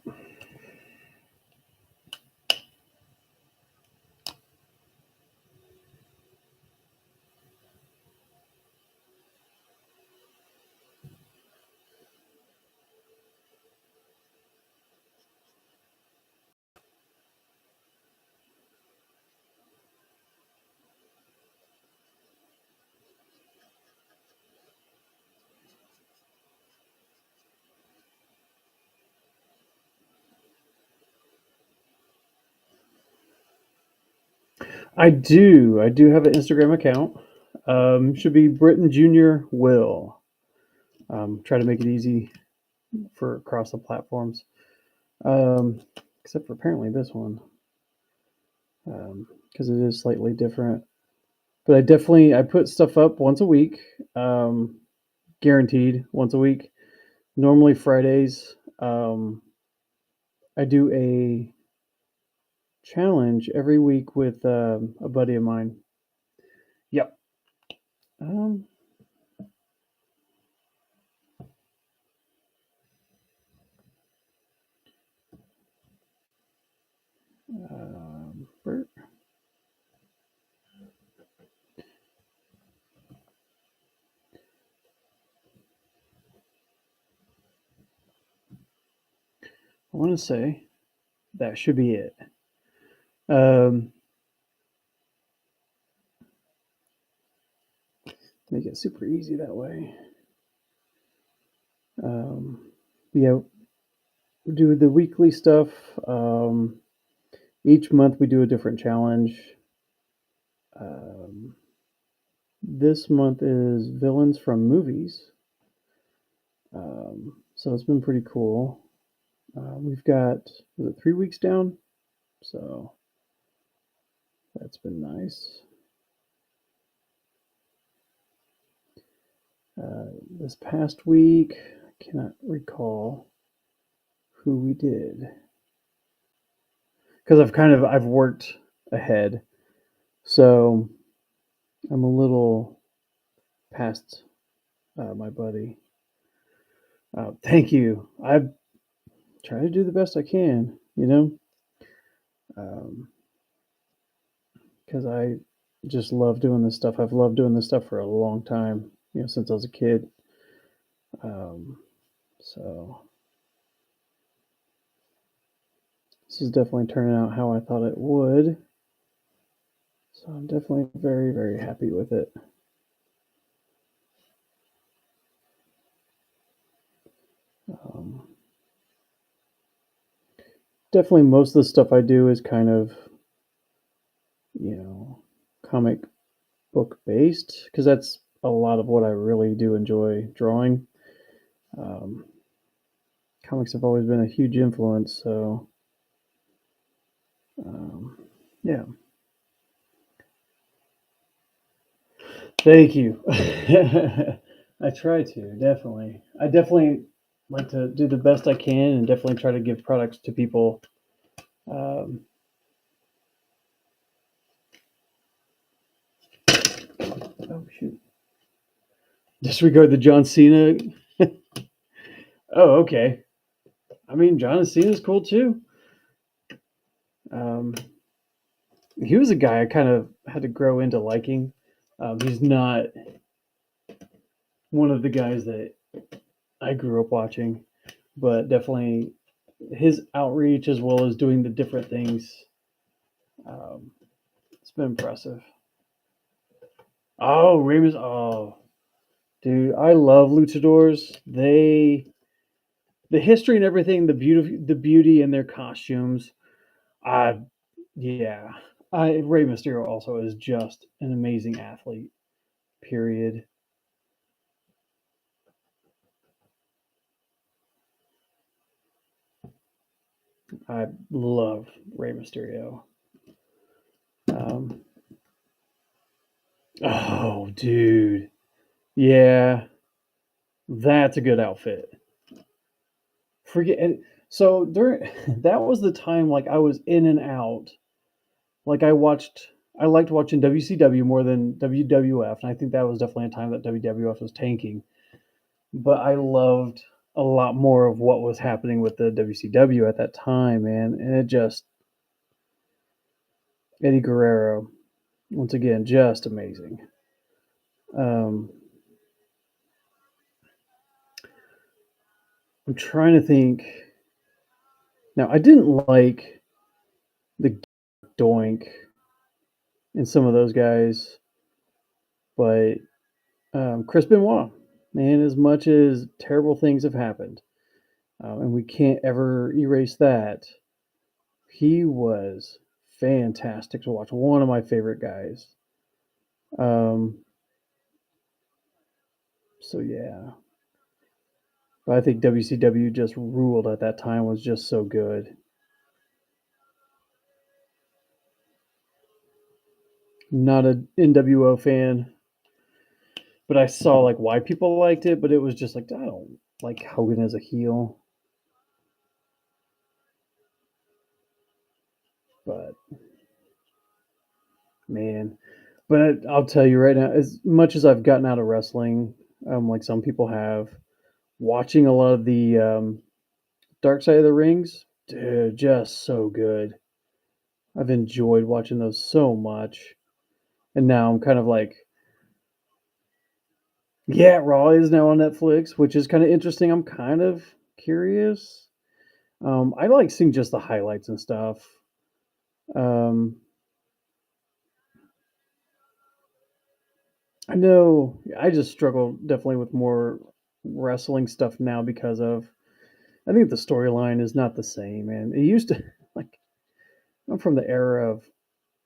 I do. I do have an Instagram account. Should be Britton Junior Will. Try to make it easy for across the platforms. Um, except for apparently this one, because it is slightly different. But I put stuff up once a week, guaranteed once a week. Normally Fridays. I do a challenge every week with a buddy of mine. Yep. Um, Bert. I want to say that should be it. Um, make it super easy that way. Um, yeah, we do the weekly stuff. Each month we do a different challenge. Um, this month is villains from movies. So it's been pretty cool. We've got was it 3 weeks down, so that's been nice. This past week, I cannot recall who we did because I've worked ahead, so I'm a little past my buddy. Thank you. I try to do the best I can, because I just love doing this stuff. I've loved doing this stuff for a long time, since I was a kid. Um, so this is definitely turning out how I thought it would. So I'm definitely very, very happy with it. Um, definitely most of the stuff I do is kind of, you know, comic book based because that's a lot of what I really do enjoy drawing. Um, Comics have always been a huge influence, so um, yeah. Thank you. I try to definitely. I definitely like to do the best I can, and definitely try to give products to people. Um, oh shoot! Disregard the John Cena. Oh, okay. I mean, John Cena's cool too. Um, he was a guy I kind of had to grow into liking. He's not one of the guys that I grew up watching, but definitely his outreach as well as doing the different things. Um, it's been impressive. Oh, Ramus. Oh, dude, I love luchadors. The history and everything, the beauty in their costumes. I, yeah, Rey Mysterio also is just an amazing athlete. Period. I love Rey Mysterio. Um, oh, dude, yeah, that's a good outfit. Forget and so during that was the time like I was in and out. Like I liked watching WCW more than WWF, and I think that was definitely a time that WWF was tanking. But I loved a lot more of what was happening with the WCW at that time, man. And it just Eddie Guerrero, once again, just amazing. Um, I'm trying to think. Now, I didn't like the Doink and some of those guys, but Chris Benoit, man, as much as terrible things have happened, and we can't ever erase that, he was fantastic to watch. One of my favorite guys. Um, so yeah, but I think WCW just ruled at that time. Was just so good. Not a NWO fan, but I saw like why people liked it. But it was just like I don't like Hogan as a heel. But man, but I'll tell you right now, as much as I've gotten out of wrestling, like some people have, watching a lot of the Dark Side of the Rings, dude, just so good. I've enjoyed watching those so much, and now I'm kind of like, yeah, Raw is now on Netflix, which is kind of interesting. I'm kind of curious. I like seeing just the highlights and stuff. Um, I know I just struggle definitely with more wrestling stuff now because of I think the storyline is not the same, man. It used to like I'm from the era of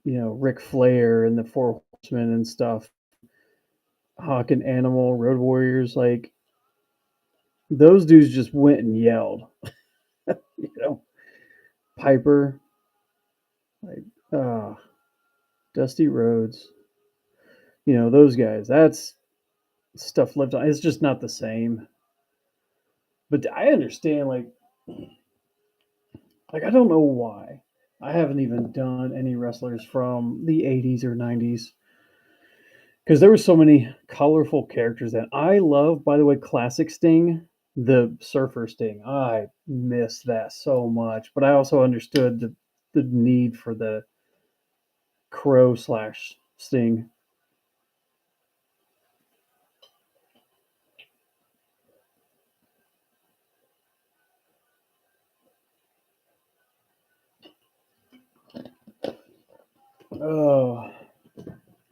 Ric Flair and the Four Horsemen and stuff, Hawk and Animal, Road Warriors. Like those dudes just went and yelled, you know, Piper, like Dusty Rhodes, those guys. That's stuff lived on. It's just not the same. But I understand, like I don't know why. I haven't even done any wrestlers from the 80s or 90s because there were so many colorful characters that I love. By the way, classic Sting, the Surfer Sting, I miss that so much. But I also understood the need for the Crow slash Sting. Oh,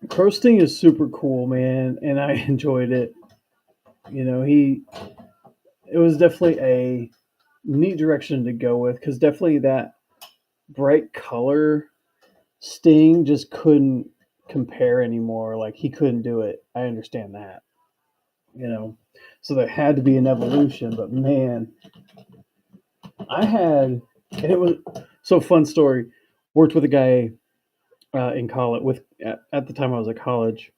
Crow Sting is super cool, man, and I enjoyed it. He it was definitely a neat direction to go with because definitely that. bright color, Sting just couldn't compare anymore. Like he couldn't do it. I understand that, you know. So there had to be an evolution. But man, I had, and it was so fun story. Worked with a guy in college. At the time I was at college,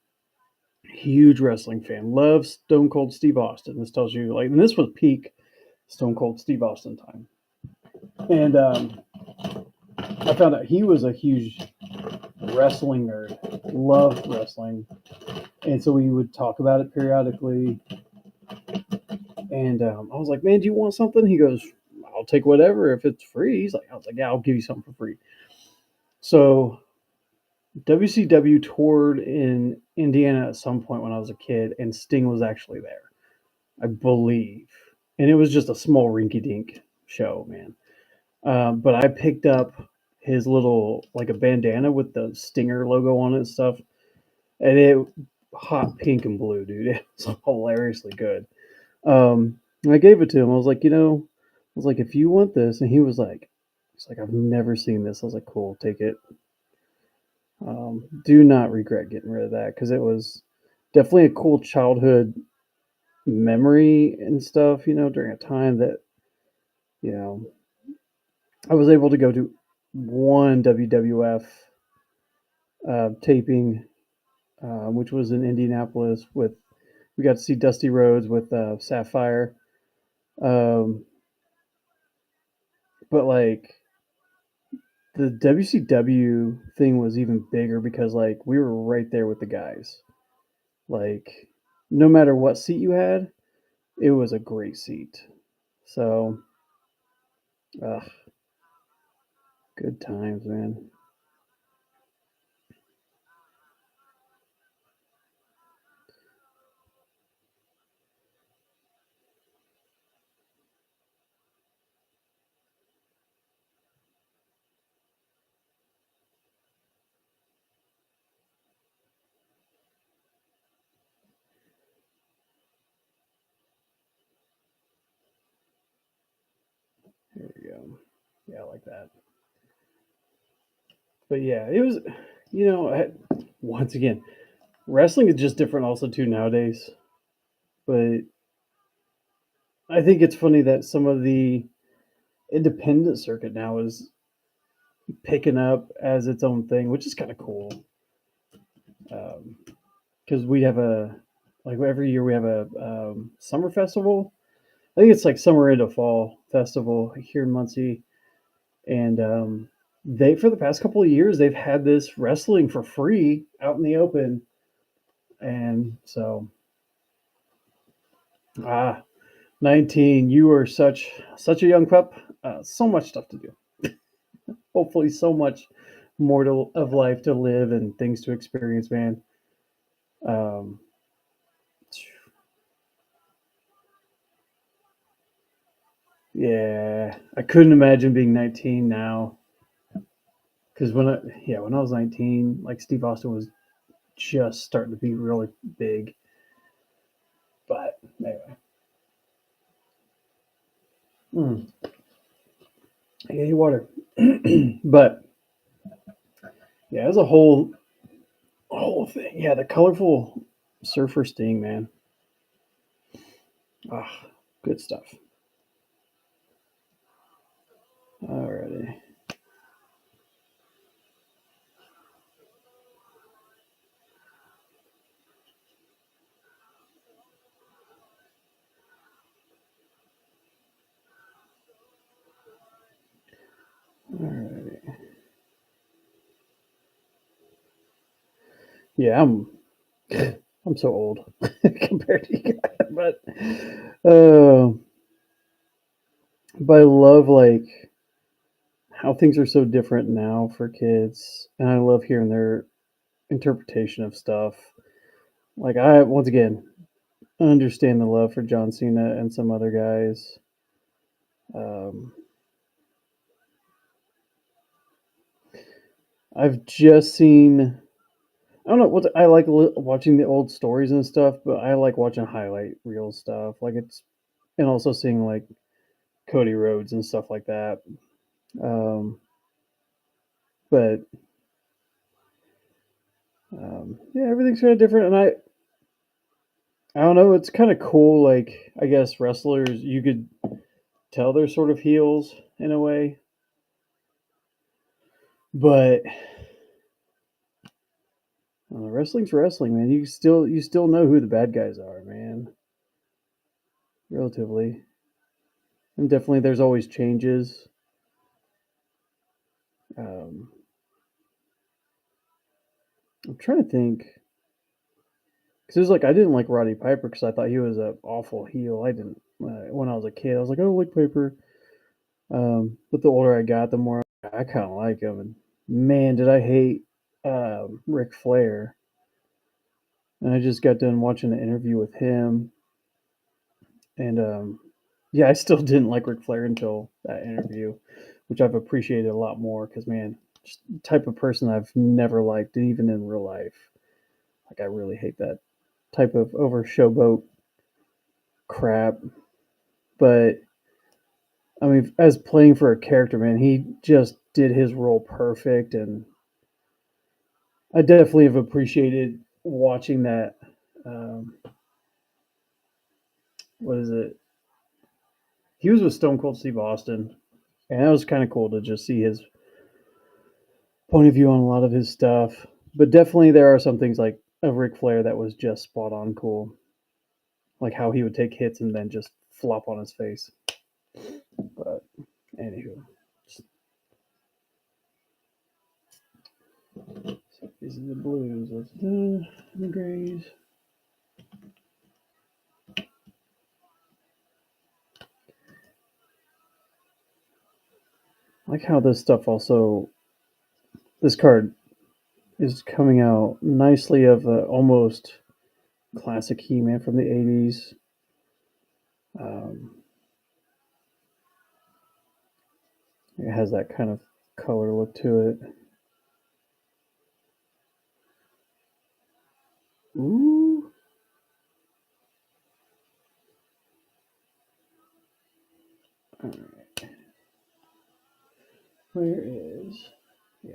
huge wrestling fan. Loved Stone Cold Steve Austin. This tells you like, and this was peak Stone Cold Steve Austin time. And I found out he was a huge wrestling nerd, loved wrestling, and so we would talk about it periodically. And I was like, "Man, do you want something?" He goes, "I'll take whatever if it's free." I was like, "Yeah, I'll give you something for free." So WCW toured in Indiana at some point when I was a kid, and Sting was actually there, I believe, and it was just a small rinky-dink show, man. But I picked up his little like a bandana with the Stinger logo on it and stuff, and it hot pink and blue, dude. It was hilariously good. And I gave it to him. I was like, I was like, if you want this, and he's like, I've never seen this. I was like, cool, take it. Do not regret getting rid of that because it was definitely a cool childhood memory and stuff. During a time that you know I was able to go to one WWF taping, which was in Indianapolis. We got to see Dusty Rhodes with Sapphire. Um, but like the WCW thing was even bigger because like we were right there with the guys. Like no matter what seat you had, it was a great seat. So, ugh, good times, man. There you go. Yeah, I like that. But yeah, it was, once again, wrestling is just different also too nowadays. But I think it's funny that some of the independent circuit now is picking up as its own thing, which is kind of cool. Because we have like every year we have a summer festival. I think it's like summer into fall festival here in Muncie, and they for the past couple of years they've had this wrestling for free out in the open, and so 19, you are such a young pup, so much stuff to do. Hopefully, so much more of life to live and things to experience, man. Um, yeah, I couldn't imagine being 19 now. Because when I was 19, like Steve Austin was just starting to be really big. But anyway, mm, I get you water. But yeah, as a whole thing, yeah, the colorful surfer sting, man. Ah, good stuff. Alrighty. Alrighty. Yeah, I'm so old compared to you guys, uh, but I love like how things are so different now for kids, and I love hearing their interpretation of stuff. Like I once again understand the love for John Cena and some other guys. Um, I've just seen. I don't know what I like watching the old stories and stuff, but I like watching highlight reel stuff. Like it's and also seeing like Cody Rhodes and stuff like that. Um, but yeah, everything's kind of different, and I don't know. It's kind of cool. Like I guess wrestlers, you could tell they're sort of heels in a way, but wrestling's wrestling, man. You still know who the bad guys are, man. Relatively, and definitely there's always changes. Um, I'm trying to think because it was like I didn't like Roddy Piper because I thought he was a awful heel. I didn't when I was a kid. I was like, oh, like Piper. But the older I got, the more I kind of like him. And man, did I hate Ric Flair. And I just got done watching an interview with him, and yeah, I still didn't like Ric Flair until that interview, which I've appreciated a lot more because man, just the type of person I've never liked, even in real life. Like I really hate that type of over showboat crap. But I mean, as playing for a character, man, he just did his role perfect, and I definitely have appreciated watching that. Um, what is it? He was with Stone Cold Steve Austin, and that was kind of cool to just see his point of view on a lot of his stuff. But definitely, there are some things like of Ric Flair that was just spot on cool, like how he would take hits and then just flop on his face. But anywho, these are the blues. Let's do the grays. I like how this stuff also. This card is coming out nicely of the almost classic He-Man from the 80s. Um, it has that kind of color look to it. Ooh. All right. Where is. Yeah.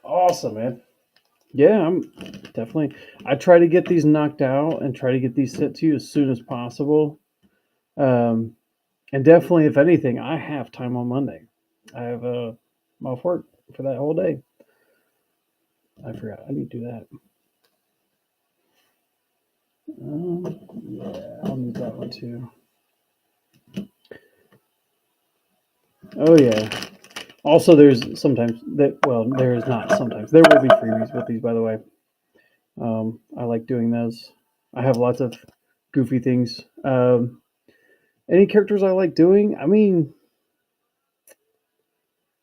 Awesome, man. Yeah, I'm definitely. I try to get these knocked out and try to get these sent to you as soon as possible. Um, and definitely, if anything, I have time on Monday. I have off work for that whole day. I forgot. I need to do that. Yeah, I'll need that one too. Oh yeah. Also, there's sometimes that. Well, there is not sometimes. There will be freebies with these, by the way. I like doing those. I have lots of goofy things. Any characters I like doing? I mean,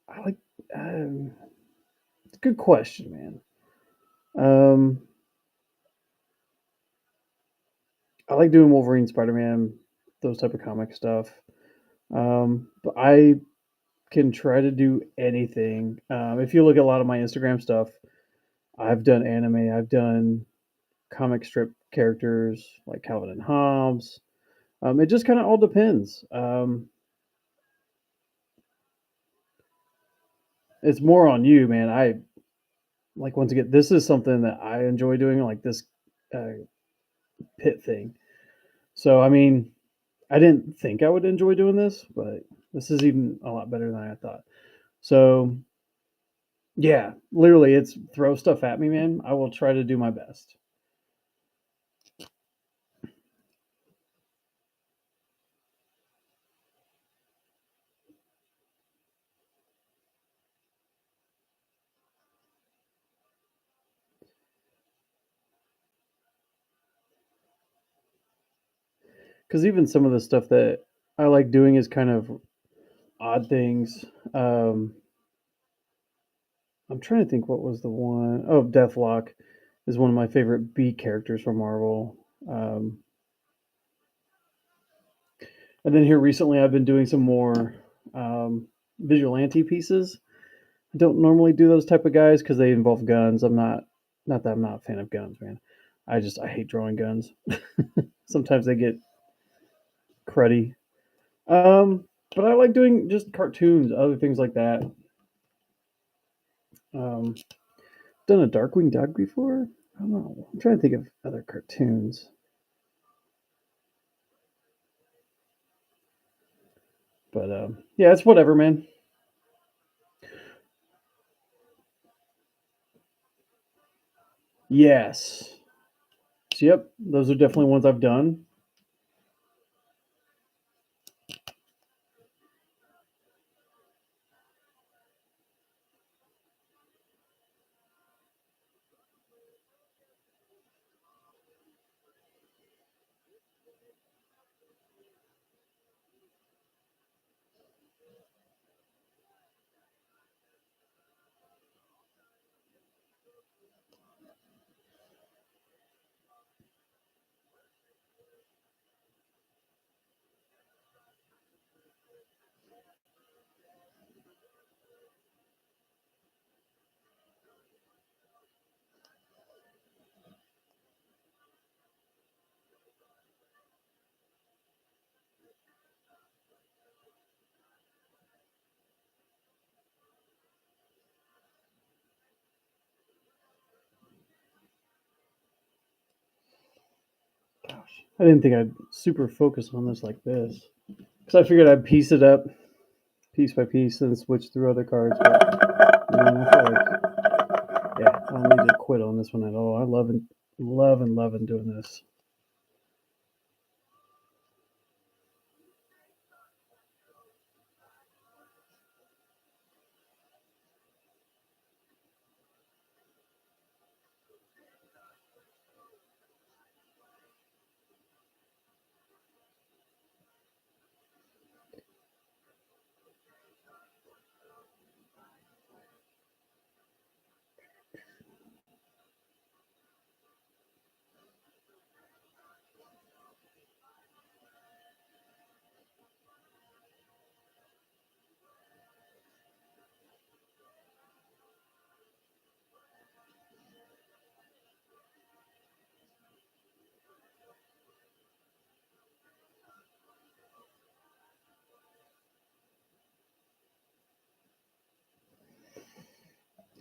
I like. Um, Good question, man. Um, I like doing Wolverine, Spider Man, those type of comic stuff. But I can try to do anything. If you look at a lot of my Instagram stuff, I've done anime. I've done comic strip characters like Calvin and Hobbes. It just kind of all depends. It's more on you, man. I like once again, this is something that I enjoy doing, like this uh, pit thing. So, I mean, I didn't think I would enjoy doing this, but this is even a lot better than I thought. So, yeah, literally, it's throw stuff at me, man. I will try to do my best. Because even some of the stuff that I like doing is kind of odd things. Um, I'm trying to think what was the one. Oh, Deathlock is one of my favorite B characters from Marvel. Um, And then here recently, I've been doing some more vigilante pieces. I don't normally do those type of guys because they involve guns. Not that I'm not a fan of guns, man. I hate drawing guns. Sometimes they get cruddy. But I like doing just cartoons, other things like that. Um, done a Darkwing Duck before. I don't know. I'm trying to think of other cartoons. But yeah, it's whatever, man. Yes. So, yep, those are definitely ones I've done. Gosh, I didn't think I'd super focus on this like this because I figured I'd piece it up piece by piece and switch through other cards. But I feel like, yeah, I don't need to quit on this one at all. I loving doing this.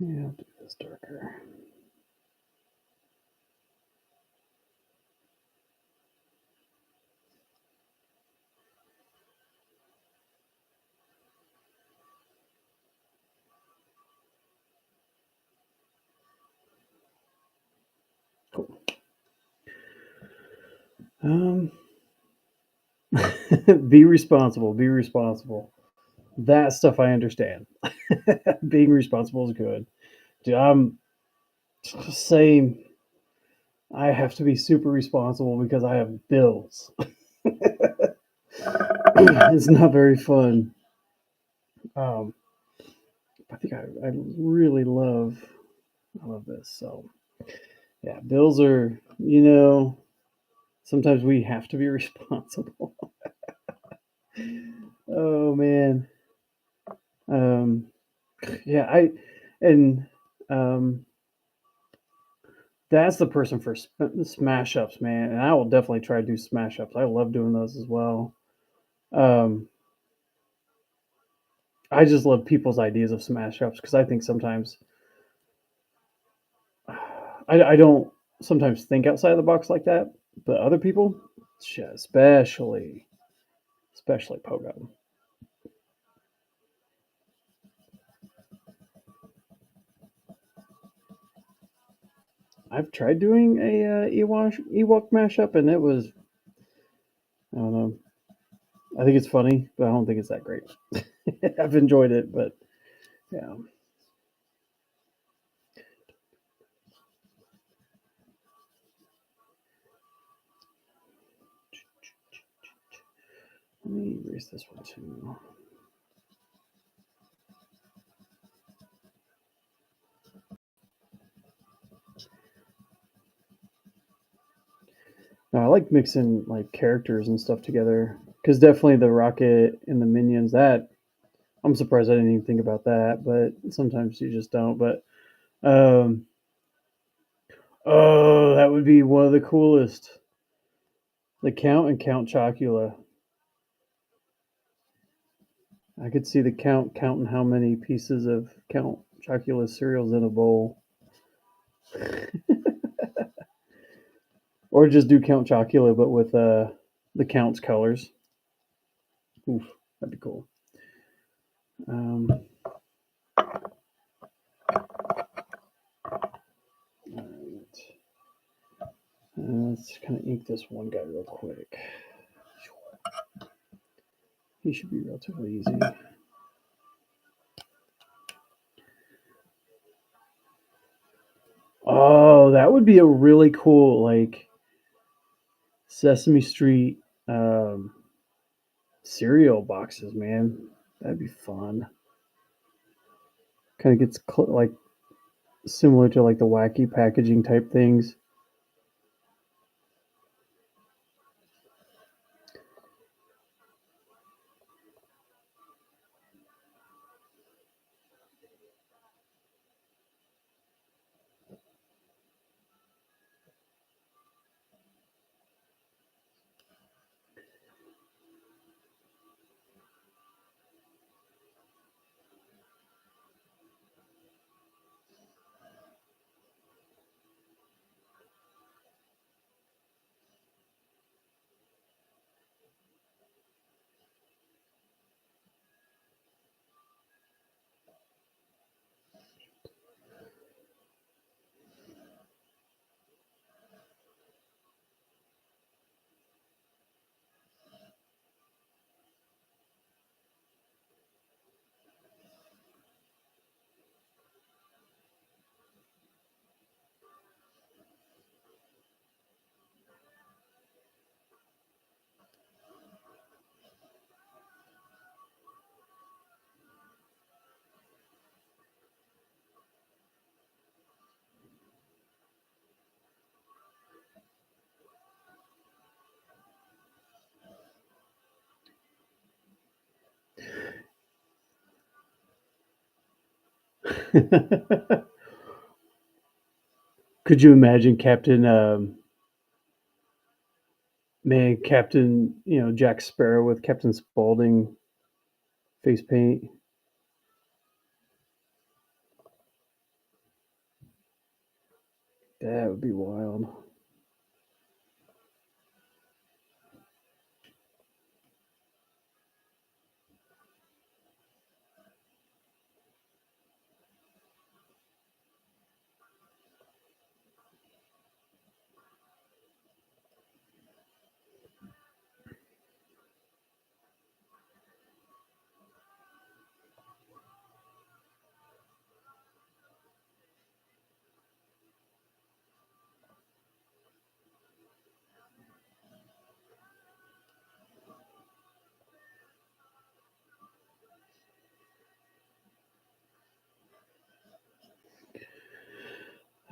Yeah, I'll do this darker. Cool. Um, be responsible. Be responsible. That stuff I understand. Being responsible is good. Dude, I'm same. I have to be super responsible because I have bills. It's not very fun. Um, I think I really I love this. So yeah, bills are, sometimes we have to be responsible. Oh man. Um, yeah, and um, that's the person for smash ups, man. And I will definitely try to do smash ups. I love doing those as well. Um, I just love people's ideas of smash ups because I think sometimes I don't sometimes think outside the box like that, but other people, shit, especially Pogo. I've tried doing a Ewok mashup, and it was I don't know. I think it's funny, but I don't think it's that great. I've enjoyed it, but yeah. Let me erase this one too. Now, I like mixing like characters and stuff together. because definitely the rocket and the minions. That I'm surprised I didn't even think about that, but sometimes you just don't. But um, oh, that would be one of the coolest. The Count and Count Chocula. I could see the Count counting how many pieces of Count Chocula cereals in a bowl, or just do Count Chocula but with the Count's colors. Oof, that'd be cool. Um, alright. Let's kind of ink this one guy real quick. He should be relatively easy. Oh, that would be a really cool like Sesame Street cereal boxes, man. That'd be fun. Kind of gets like similar to like the wacky packaging type things. Could you imagine Captain man Captain Jack Sparrow with Captain Spaulding face paint? That would be wild.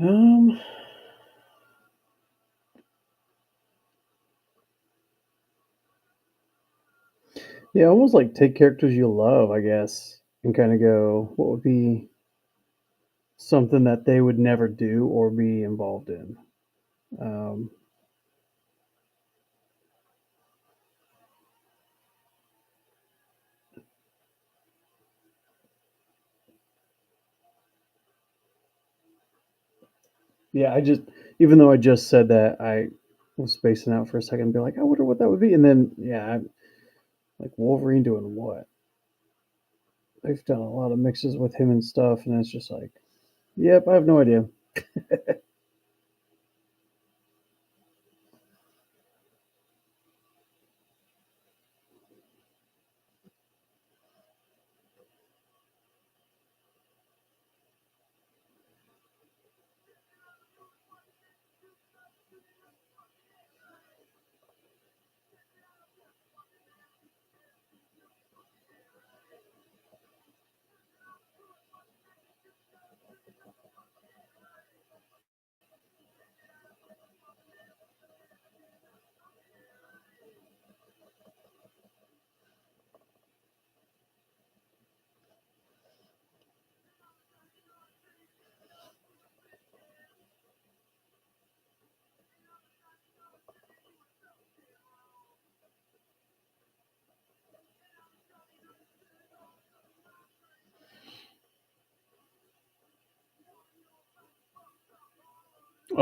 Um, yeah, almost like take characters you love, I guess, and kind of go, what would be something that they would never do or be involved in? Um, yeah, even though I just said that, I was spacing out for a second and be like, I wonder what that would be. And then, yeah, like Wolverine doing what? They've done a lot of mixes with him and stuff, and it's just like, yep, I have no idea.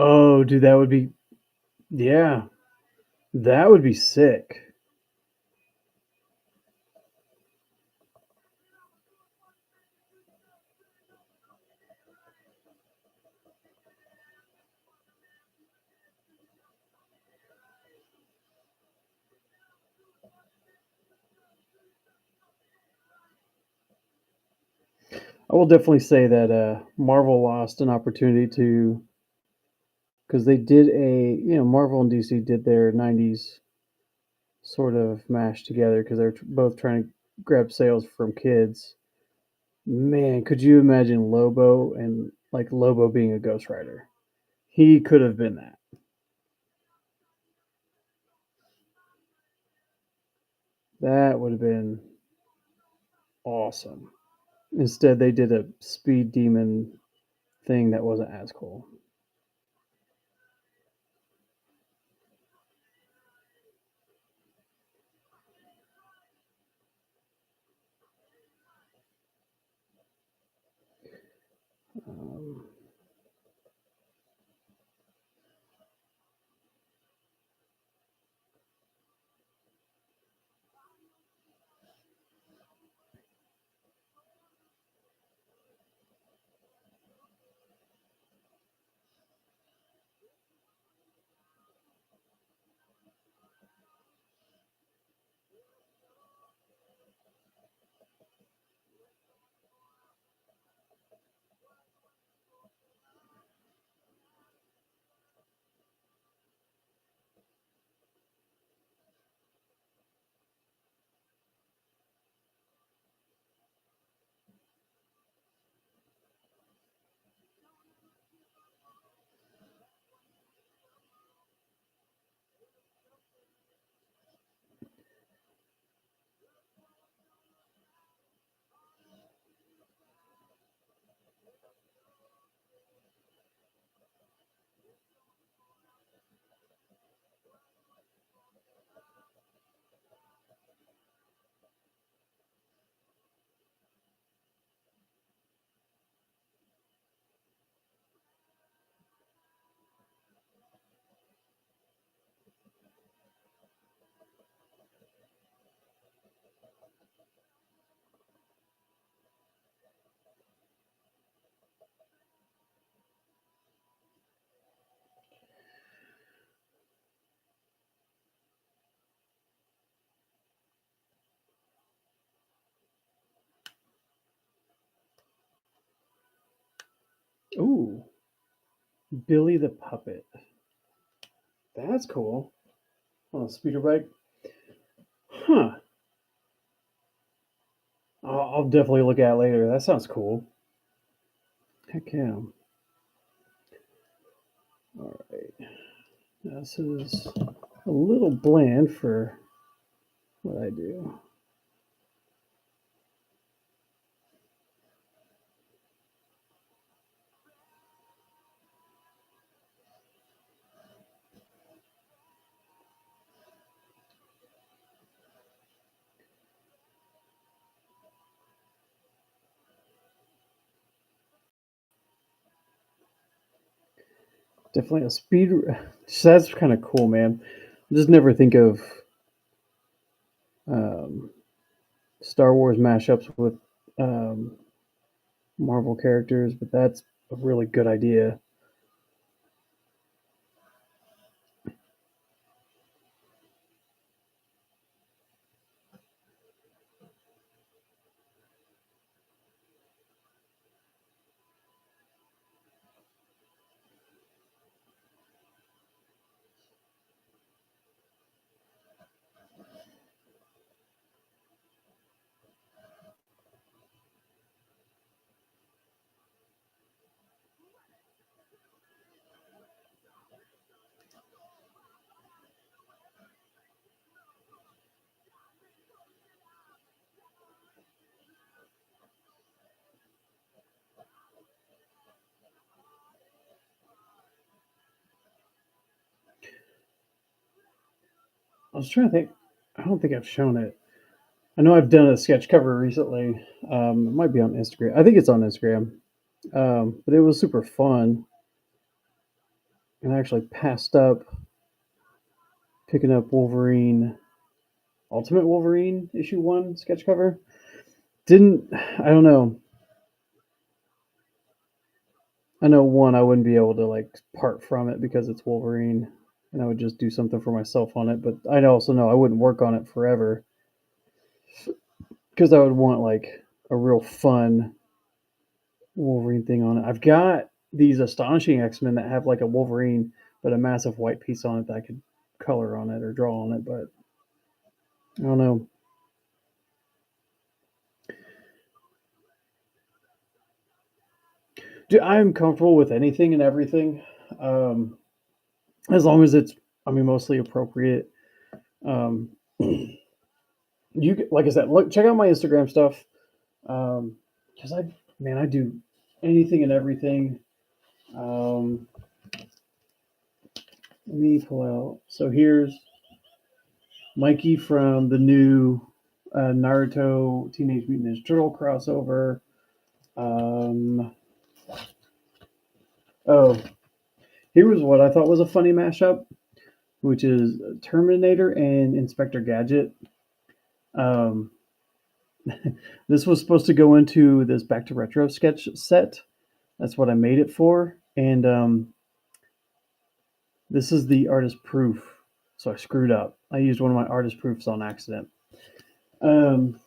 Oh, dude, that would be yeah, that would be sick. I will definitely say that Marvel lost an opportunity to because they did Marvel and DC did their '90s sort of mash together because they're both trying to grab sales from kids. Man, could you imagine Lobo and like Lobo being a Ghost Rider? He could have been that. That would have been awesome. Instead, they did a speed demon thing that wasn't as cool. Um, ooh, Billy the Puppet. That's cool. On a speeder bike. Huh. I'll definitely look at it later. That sounds cool. Heck yeah. All right. This is a little bland for what I do. Definitely a speed. That's kind of cool, man. I just never think of um, Star Wars mashups with um, Marvel characters, but that's a really good idea. I was trying to think. I don't think I've shown it. I know I've done a sketch cover recently. It might be on Instagram. I think it's on Instagram. But it was super fun. and I actually passed up picking up Wolverine, Ultimate Wolverine issue 1 sketch cover. Didn't I don't know. I know one I wouldn't be able to like part from it because it's Wolverine and I would just do something for myself on it, but I also know I wouldn't work on it forever because I would want like a real fun Wolverine thing on it. I've got these astonishing X-Men that have like a Wolverine but a massive white piece on it that I could color on it or draw on it, but I don't know. Dude, I'm comfortable with anything and everything, um, as long as it's, I mean, mostly appropriate. Um, like I said, look, check out my Instagram stuff, because I do anything and everything. Um, Let me pull out. So here's Mikey from the new Naruto Teenage Mutant Ninja Turtle crossover. Um, oh, here was what I thought was a funny mashup, which is Terminator and Inspector Gadget. Um, this was supposed to go into this Back to Retro sketch set. That's what I made it for. And this is the artist proof. So I screwed up. I used one of my artist proofs on accident. Um,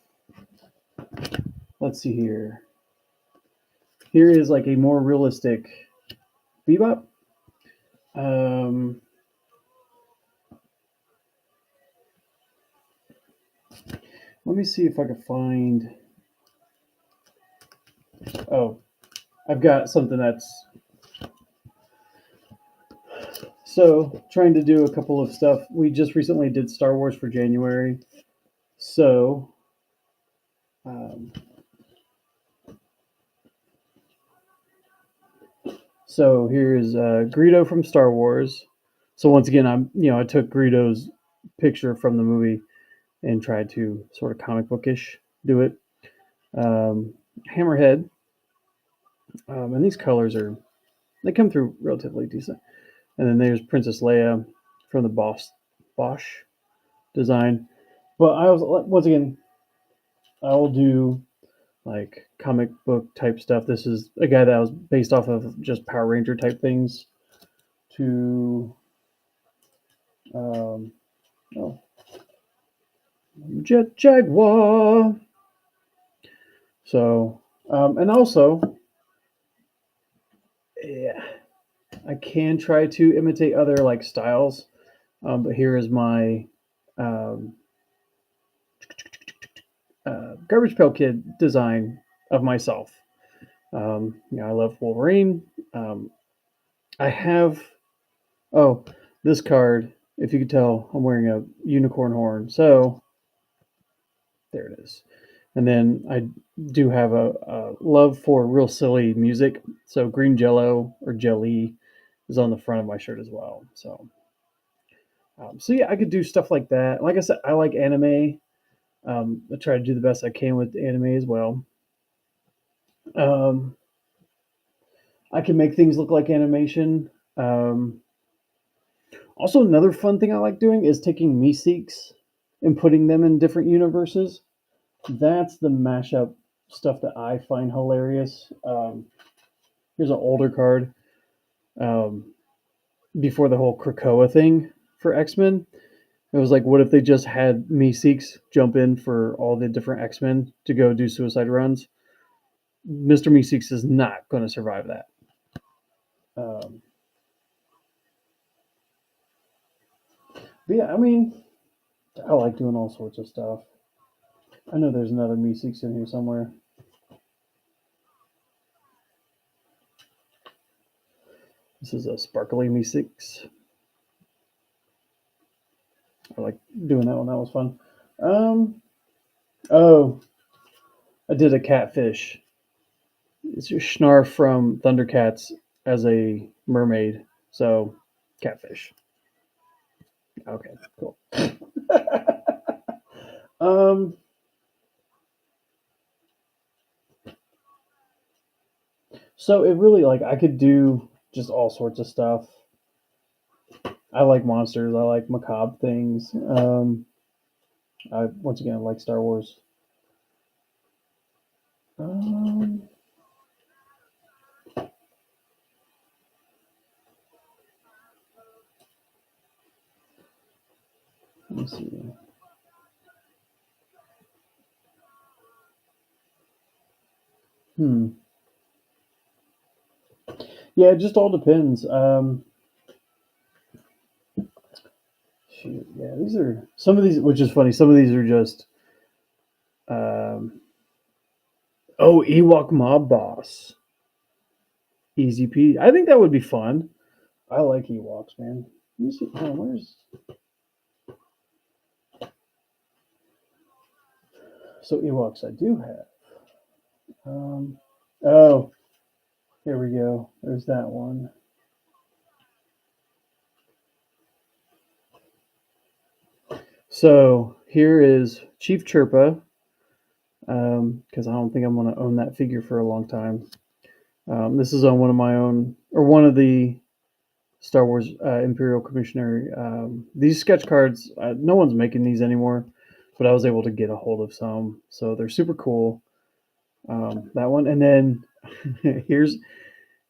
let's see here. Here is like a more realistic Bebop. Um, Let me see if I can find. Oh, I've got something that's so trying to do a couple of stuff. We just recently did Star Wars for January, so um, here is Greedo from Star Wars. So once again, I took Greedo's picture from the movie and tried to sort of comic bookish do it. Hammerhead, and these colors they come through relatively decent. And then there's Princess Leia from the Bosch design. But I was once again, I will do like comic book type stuff. This is a guy that was based off of just Power Ranger type things to um, oh, Jet Jaguar. So and also, yeah, I can try to imitate other like styles, but here is my um, Garbage Pail Kid design of myself. I love Wolverine. I have oh this card. If you could tell, I'm wearing a unicorn horn. So there it is. And then I do have a love for real silly music. So Green Jello or Jelly is on the front of my shirt as well. So yeah, I could do stuff like that. Like I said, I like anime. I try to do the best I can with anime as well. Um, I can make things look like animation. Also, another fun thing I like doing is taking Meeseeks and putting them in different universes. That's the mashup stuff that I find hilarious. Here's an older card um, before the whole Krakoa thing for X Men. It was like, what if they just had Meeseeks jump in for all the different X Men to go do suicide runs? Mr. Meeseeks is not going to survive that. Um, but yeah, I mean, I like doing all sorts of stuff. I know there's another Meeseeks in here somewhere. This is a sparkly Meeseeks. I like doing that one. That was fun. Um, oh, I did a catfish. It's your Snarf from Thundercats as a mermaid. So, catfish. Okay, cool. um, so it really like I could do just all sorts of stuff. I like monsters. I like macabre things. I once again like Star Wars. Um, let me see. Hmm. Yeah, it just all depends. Shoot, yeah, these are some of these, which is funny. Some of these are just um, oh, Ewok Mob Boss, easy peasy. I think that would be fun. I like Ewoks, man. Let me see. Oh, where's so Ewoks? I do have. Um, oh, here we go. There's that one. So here is Chief Chirpa, because I don't think I'm going to own that figure for a long time. This is on one of my own, or one of the Star Wars Imperial Commissionary. These sketch cards, no one's making these anymore, but I was able to get a hold of some, so they're super cool. That one, and then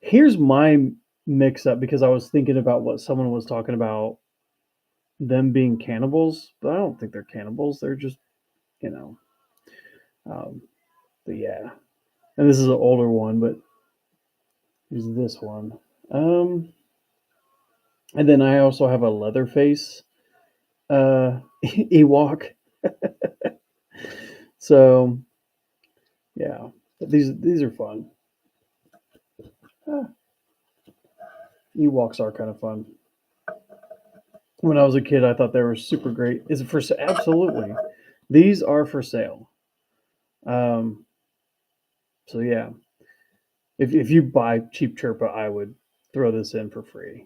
here's my mix up because I was thinking about what someone was talking about them being cannibals, but I don't think they're cannibals. They're just you know, um, but yeah. And this is an older one, but here's this one. Um, and then I also have a Leatherface Ewok. So yeah, but these are fun. Ah, Ewoks are kind of fun. When I was a kid, I thought they were super great. Is it for absolutely? These are for sale. Um, so yeah, if you buy cheap Chirpa, I would throw this in for free.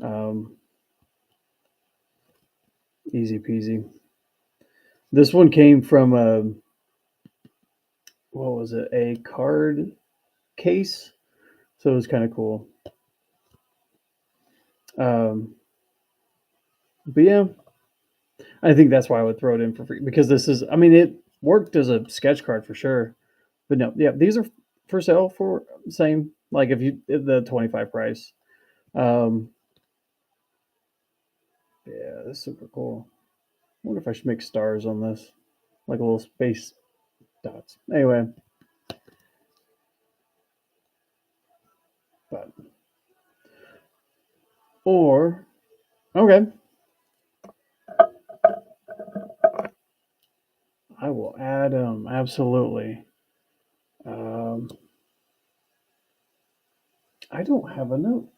Um, easy peasy. This one came from a what was it? A card case, so it was kind of cool. Um, but yeah, I think that's why I would throw it in for free because this is. I mean, it worked as a sketch card for sure. But no, yeah, these are for sale for same like if the 25 price. Um, yeah, that's super cool. I wonder if I should make stars on this, like a little space dots. Anyway, but or okay, I will add them absolutely. Um, I don't have a note.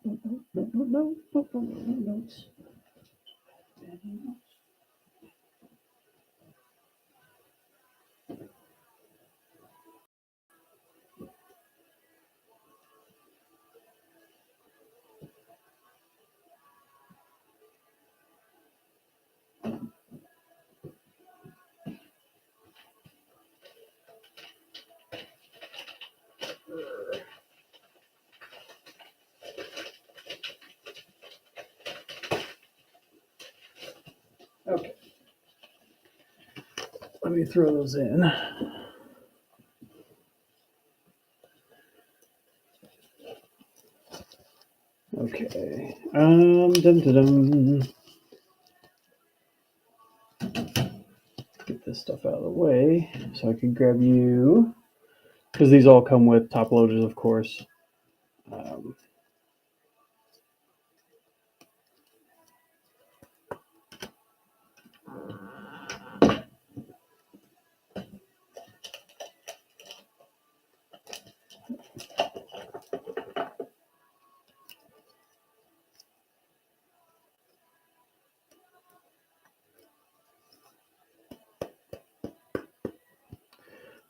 No, no, no, no, no, no, no notes. Okay, let me throw those in. Okay. Dum, dum, dum. Get this stuff out of the way so I can grab you because these all come with top loaders, of course. Um,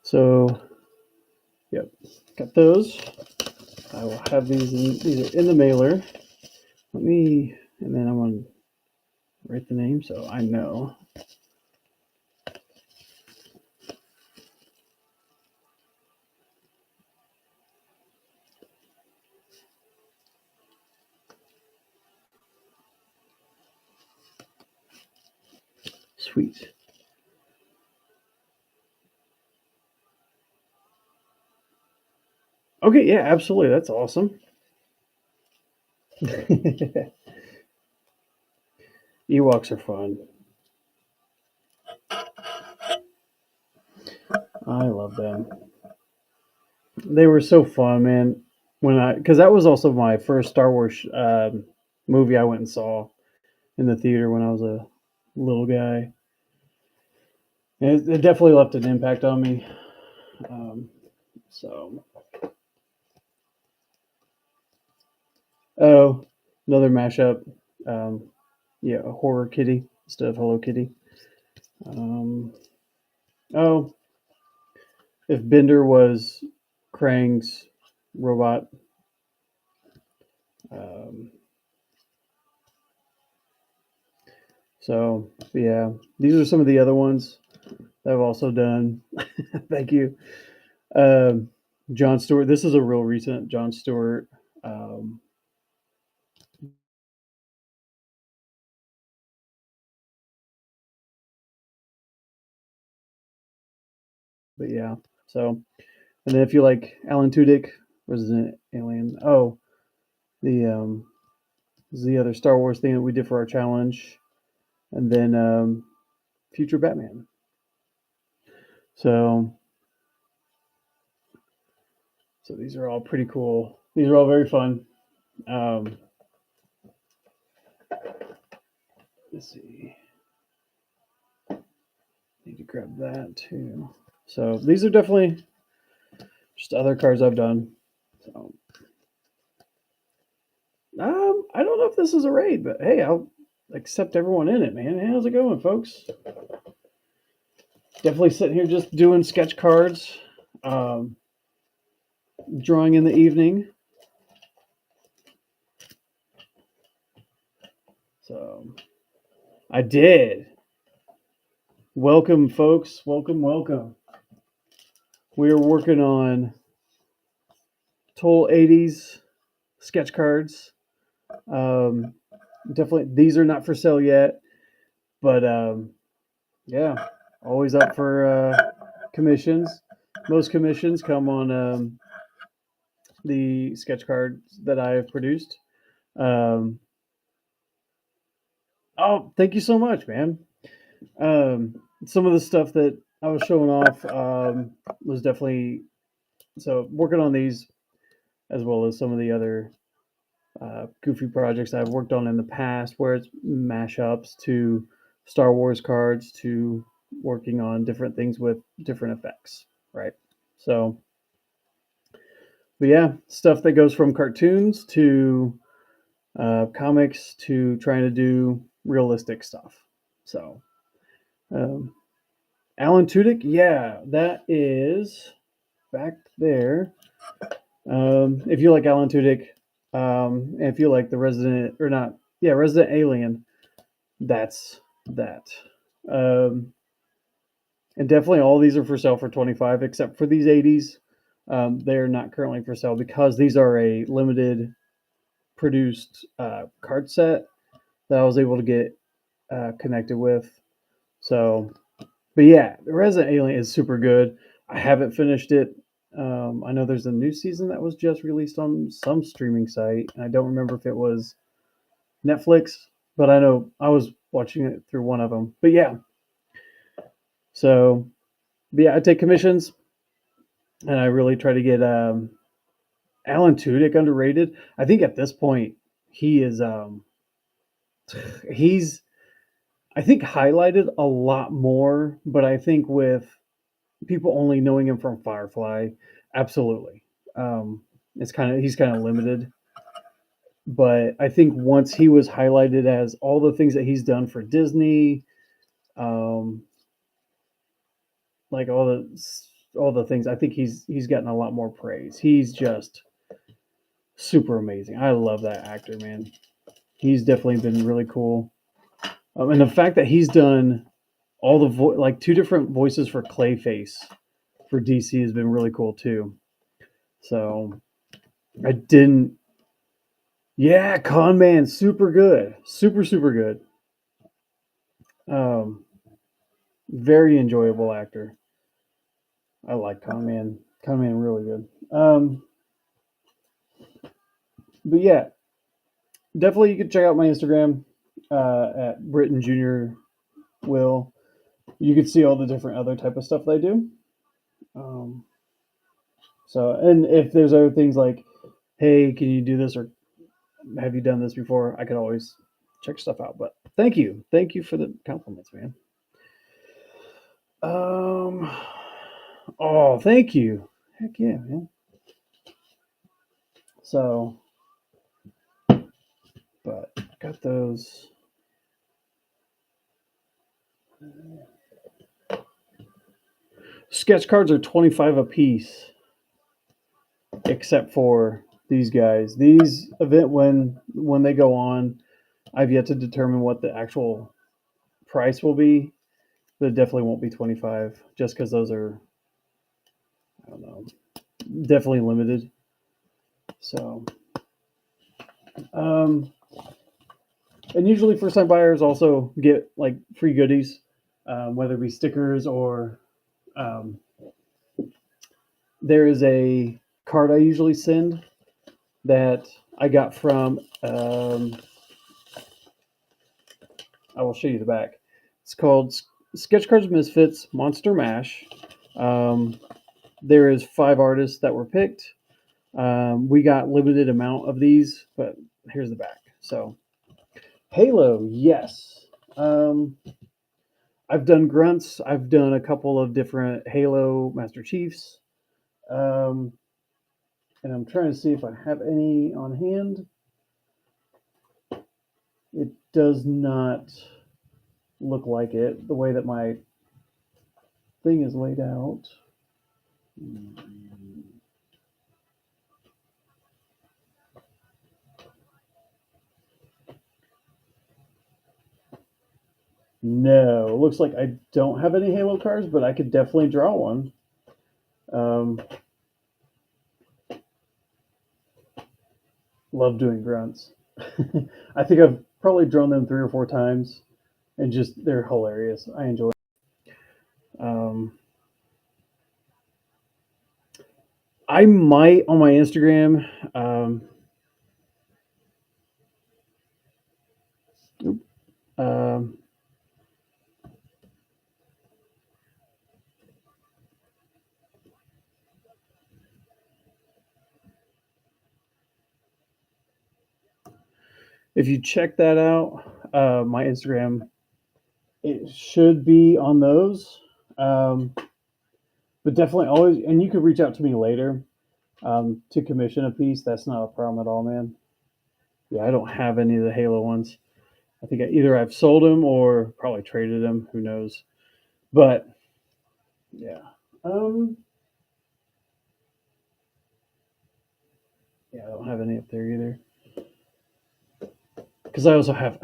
so, yep, got those. I will have these. These are in the mailer. Let me, and then I'm gonna write the name so I know. Sweet. Okay, yeah, absolutely. That's awesome. Ewoks are fun. I love them. They were so fun, man. Because that was also my first Star Wars movie I went and saw in the theater when I was a little guy. And it definitely left an impact on me. Um, so, oh, another mashup. Um, yeah, Horror Kitty instead of Hello Kitty. Um, oh, if Bender was Krang's robot. Um, so, yeah, these are some of the other ones that I've also done. Thank you. Um, John Stewart. This is a real recent John Stewart. Um, but yeah, so and then if you like Alan Tudyk, Resident Alien. Oh, the this is the other Star Wars thing that we did for our challenge, and then Future Batman. So so these are all pretty cool. These are all very fun. Um, let's see. Need to grab that too. So these are definitely just other cards I've done. So I don't know if this is a raid, but hey, I'll accept everyone in it, man. How's it going, folks? Definitely sitting here just doing sketch cards, um, drawing in the evening. So I did. Welcome, folks. Welcome, welcome. We are working on Toll 80s sketch cards. Um, definitely, these are not for sale yet, but yeah, always up for commissions. Most commissions come on the sketch cards that I have produced. Um, oh, thank you so much, man. Some of the stuff that I was showing off was definitely so working on these as well as some of the other goofy projects I've worked on in the past, where it's mashups to Star Wars cards to working on different things with different effects, right? So, but yeah, stuff that goes from cartoons to comics to trying to do realistic stuff. So, um, Alan Tudyk, yeah, that is back there. If you like Alan Tudyk, and if you like the Resident or not, yeah, Resident Alien, that's that. Um, and definitely all these are for sale for 25, except for these 80s. They're not currently for sale because these are a limited produced card set that I was able to get connected with. So, but yeah, the Resident Alien is super good. I haven't finished it. I know there's a new season that was just released on some streaming site, and I don't remember if it was Netflix, but I know I was watching it through one of them. But yeah, so but yeah, I take commissions, and I really try to get Alan Tudyk underrated. I think at this point he is he's I think highlighted a lot more, but I think with people only knowing him from Firefly, absolutely. It's he's kind of limited, but I think once he was highlighted as all the things that he's done for Disney, um, like all the things, I think he's gotten a lot more praise. He's just super amazing. I love that actor, man. He's definitely been really cool, and the fact that he's done all the like two different voices for Clayface for DC has been really cool too. So I didn't. Yeah, Con Man, super good, super good. Um, Very enjoyable actor. I like Con Man. Con Man really good. But yeah, definitely you can check out my Instagram at Britton Junior Will. You can see all the different other type of stuff that I do. Um, so, and if there's other things like, hey, can you do this or have you done this before? I could always check stuff out. But thank you for the compliments, man. Um, oh, thank you. Heck yeah, man. So, but got those. Sketch cards are 25 a piece, except for these guys. These event when they go on, I've yet to determine what the actual price will be, but it definitely won't be 25 just because those are, I don't know, definitely limited. So, um, and usually first time buyers also get like free goodies, whether it be stickers or um, there is a card I usually send that I got from, I will show you the back. It's called Sketch Cards Misfits Monster Mash. Um, there is 5 artists that were picked. We got limited amount of these, but here's the back. So Halo, yes. I've done grunts. I've done a couple of different Halo Master Chiefs. Um, and I'm trying to see if I have any on hand. It does not look like it the way that my thing is laid out. No, it looks like I don't have any Halo cards, but I could definitely draw one. Um, love doing grunts. I think I've probably drawn them 3 or 4 times, and just they're hilarious. I enjoy. Um, I might on my Instagram. Um, if you check that out, my Instagram, it should be on those. Um, but definitely always, and you could reach out to me later to commission a piece. That's not a problem at all, man. Yeah, I don't have any of the Halo ones. I think either I've sold them or probably traded them. Who knows? But yeah, um, yeah, I don't have any up there either. Because I also have,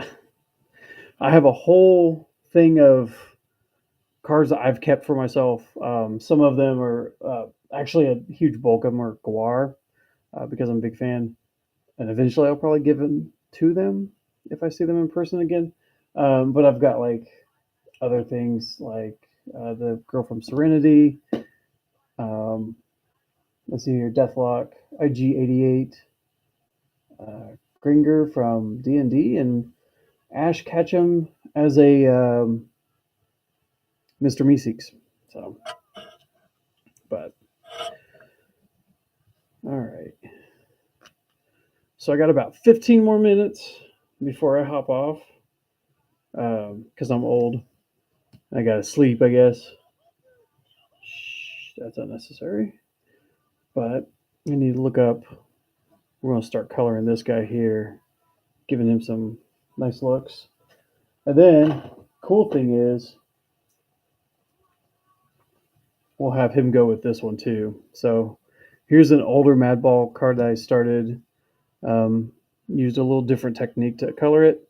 I have a whole thing of cards that I've kept for myself. Some of them are actually a huge bulk of them are Guar because I'm a big fan, and eventually I'll probably give them to them if I see them in person again. But I've got like other things like the girl from Serenity. Um, let's see here, Deathlock, IG88, Gringer from D&D, and Ash Ketchum as a Mr. Meeseeks. So, but all right. So I got about 15 more minutes before I hop off because I'm old. I got to sleep, I guess. That's unnecessary. But we need to look up. We're going to start coloring this guy here, giving him some nice looks. And then, cool thing is, we'll have him go with this one too. So here's an older Madball card that I started. Used a little different technique to color it,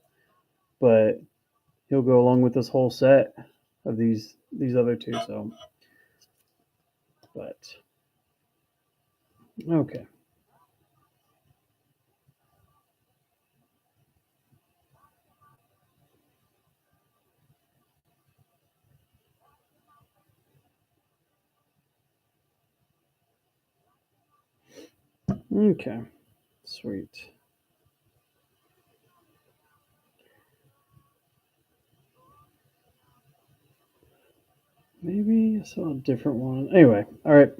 but he'll go along with this whole set of these other two. So, but okay. Okay, sweet. Maybe I saw a different one. Anyway, all right,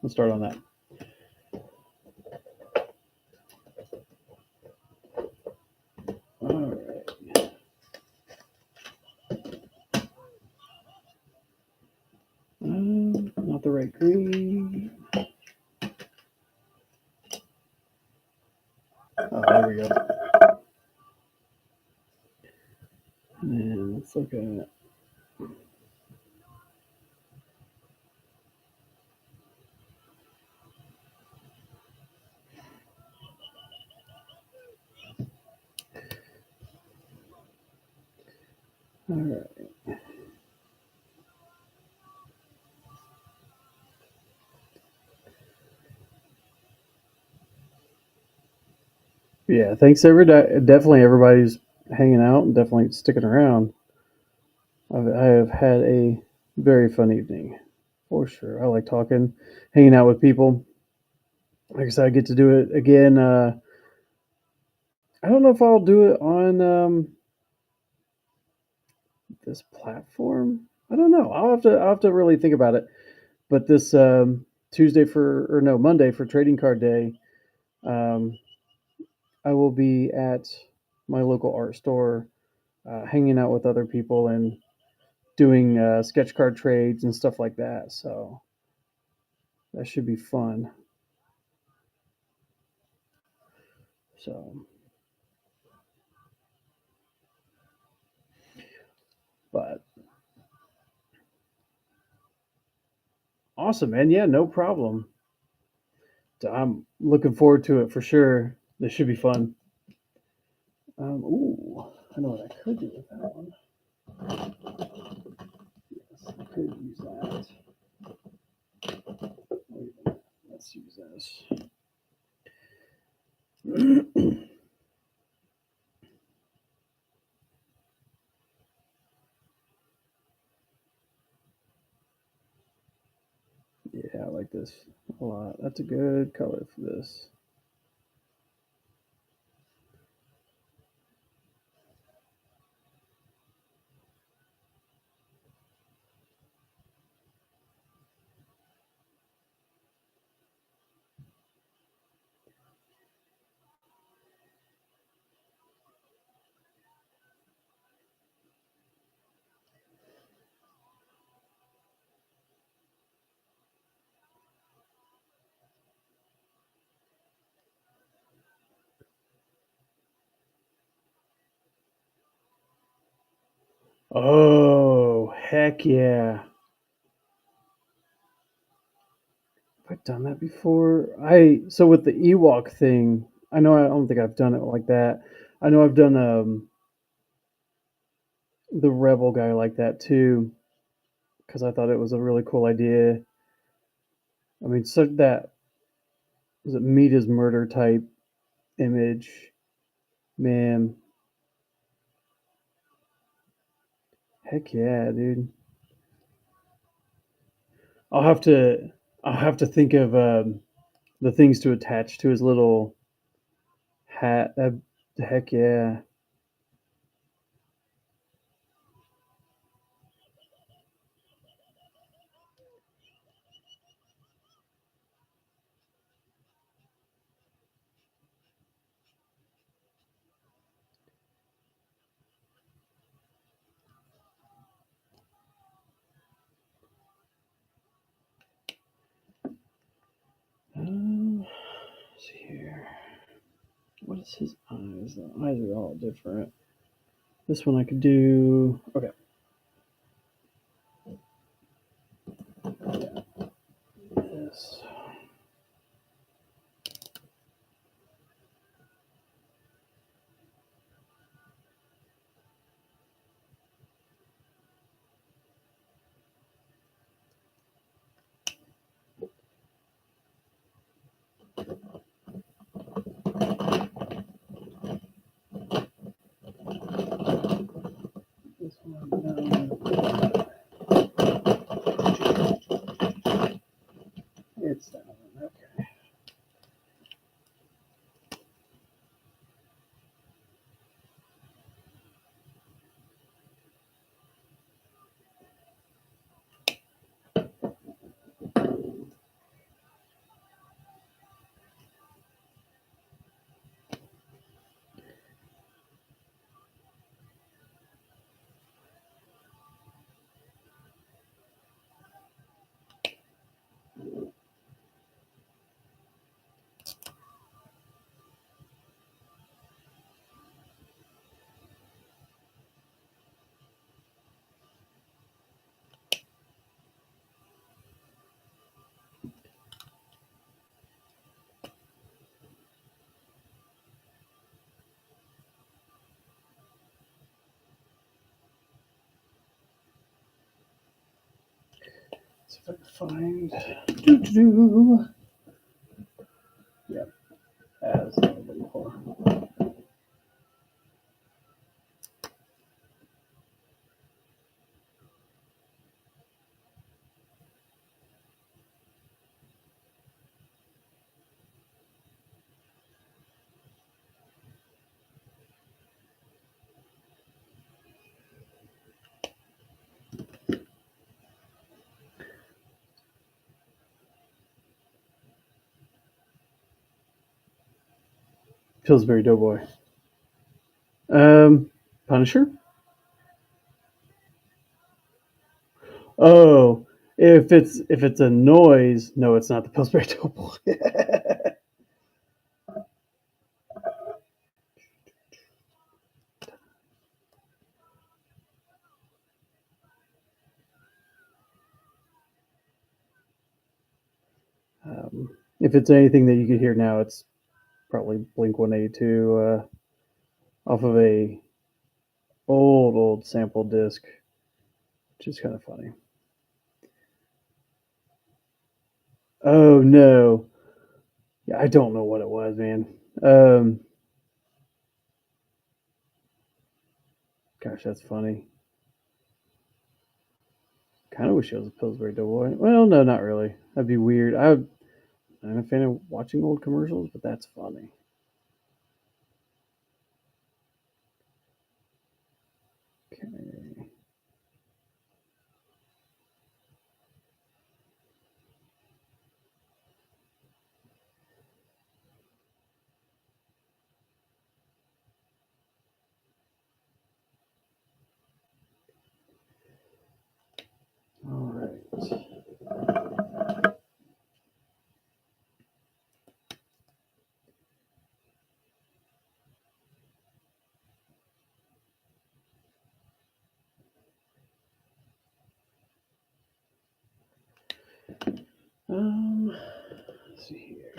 let's start on that. All right. Not the right green. Oh, there we go. And then let's look at. All right. Yeah, thanks definitely everybody's hanging out and definitely sticking around. I have had a very fun evening, for sure. I like talking, hanging out with people. Like I said, I get to do it again. I don't know if I'll do it on this platform. I don't know. I'll have to really think about it. But this Tuesday or no Monday for trading card day, um, I will be at my local art store, hanging out with other people and doing sketch card trades and stuff like that. So that should be fun. So, but awesome, man. Yeah, no problem. I'm looking forward to it for sure. This should be fun. Ooh, I know what I could do with that one. Yes, I could use that. Wait a minute. Let's use this. Yeah, I like this a lot. That's a good color for this. Oh, heck yeah. Have I done that before? I so with the Ewok thing, I don't think I've done it like that. I know I've done the Rebel guy like that too because I thought it was a really cool idea. I mean, so that was it meat is murder type image, man. Heck yeah, dude. I'll have to I'll have to think of the things to attach to his little hat. Heck yeah. Let's see here. What is his eyes? The eyes are all different. This one I could do. Okay. Yes. This one. Find. Doo-doo-doo. Yep. As I was looking for. Pillsbury Doughboy. Punisher. Oh, if it's a noise, no, it's not the Pillsbury Doughboy. If it's anything that you could hear now, it's probably Blink 182 off of a old sample disc, which is kind of funny. Oh no, yeah, I don't know what it was, man. Gosh, that's funny. Kind of wish it was a Pillsbury Doughboy. Well, no, not really. That'd be weird. I'm a fan of watching old commercials, but that's funny. Okay. All right. Let's see here.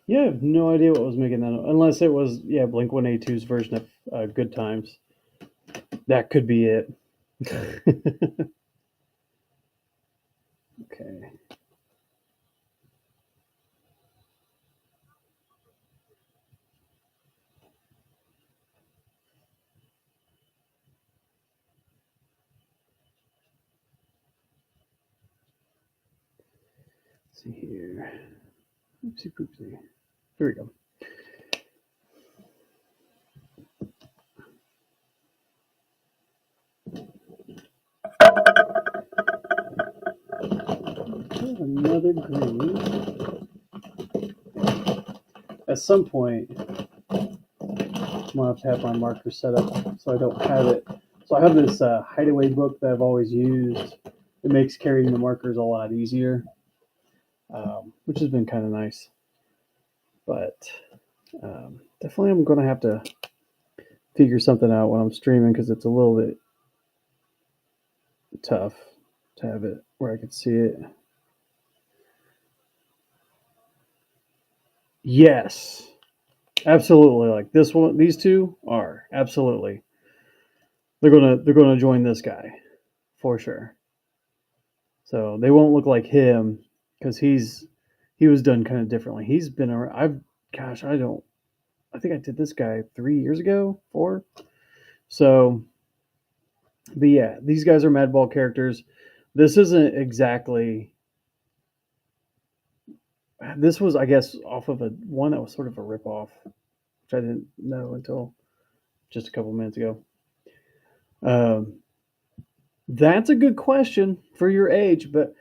Yeah, I have no idea what was making that, unless it was Blink 182's version of Good Times. That could be it. Okay. Let's see here. Oopsie poopsie. Here we go. Another green. At some point, I'm gonna have to have my marker set up so I don't have it. So I have this Hideaway book that I've always used. It makes carrying the markers a lot easier, which has been kind of nice. But definitely, I'm gonna have to figure something out when I'm streaming because it's a little bit tough to have it where I can see it. Yes, absolutely. Like this one, these two are absolutely. They're gonna join this guy for sure. So they won't look like him because he was done kind of differently. He's been around. Gosh, I don't. I think I did this guy 3 years ago, 4. So, but yeah, these guys are Madball characters. This isn't exactly. This was, I guess, off of a one that was sort of a ripoff, which I didn't know until just a couple minutes ago. Um, that's a good question for your age, but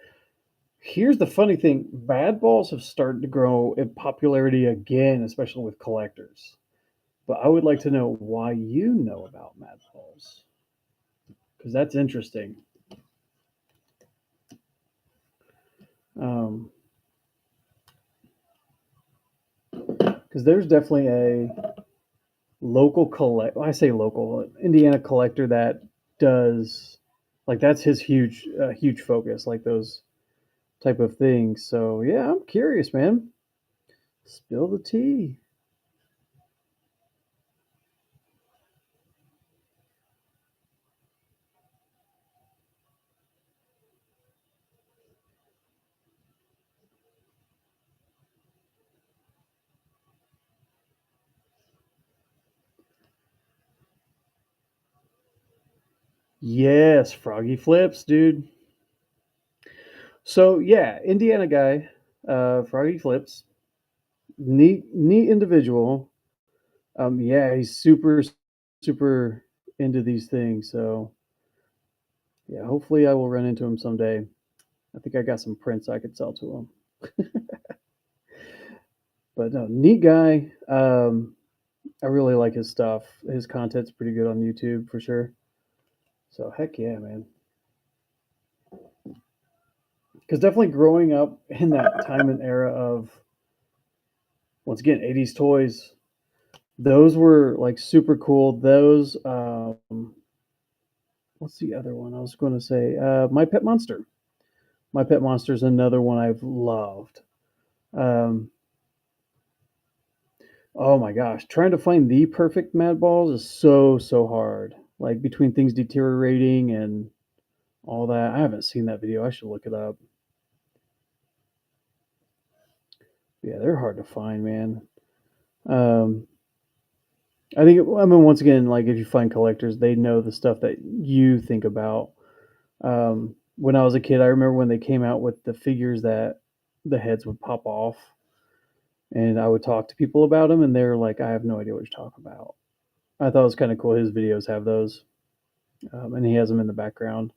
here's the funny thing: bad balls have started to grow in popularity again, especially with collectors. But I would like to know why you know about mad balls because that's interesting. Um, because there's definitely a local collect. I say local Indiana collector that does like that's his huge focus, like those type of things. So yeah, I'm curious, man. Spill the tea. Yes, Froggy Flips, dude. So yeah, Indiana guy, Froggy Flips, neat individual. Yeah, he's super into these things. So yeah, hopefully I will run into him someday. I think I got some prints I could sell to him. But no, neat guy. I really like his stuff. His content's pretty good on YouTube for sure. So heck yeah, man. Because definitely growing up in that time and era of once again 80s toys, those were like super cool. Those what's the other one I was going to say? My Pet Monster. My Pet Monster is another one I've loved. Um, oh my gosh, trying to find the perfect Mad Balls is so hard. Like between things deteriorating and all that. I haven't seen that video. I should look it up. Yeah, they're hard to find, man. Um, I think, I mean, once again, like if you find collectors, they know the stuff that you think about. When I was a kid, I remember when they came out with the figures that the heads would pop off, and I would talk to people about them, and they're like, "I have no idea what you're talking about." I thought it was kind of cool. His videos have those, and he has them in the background.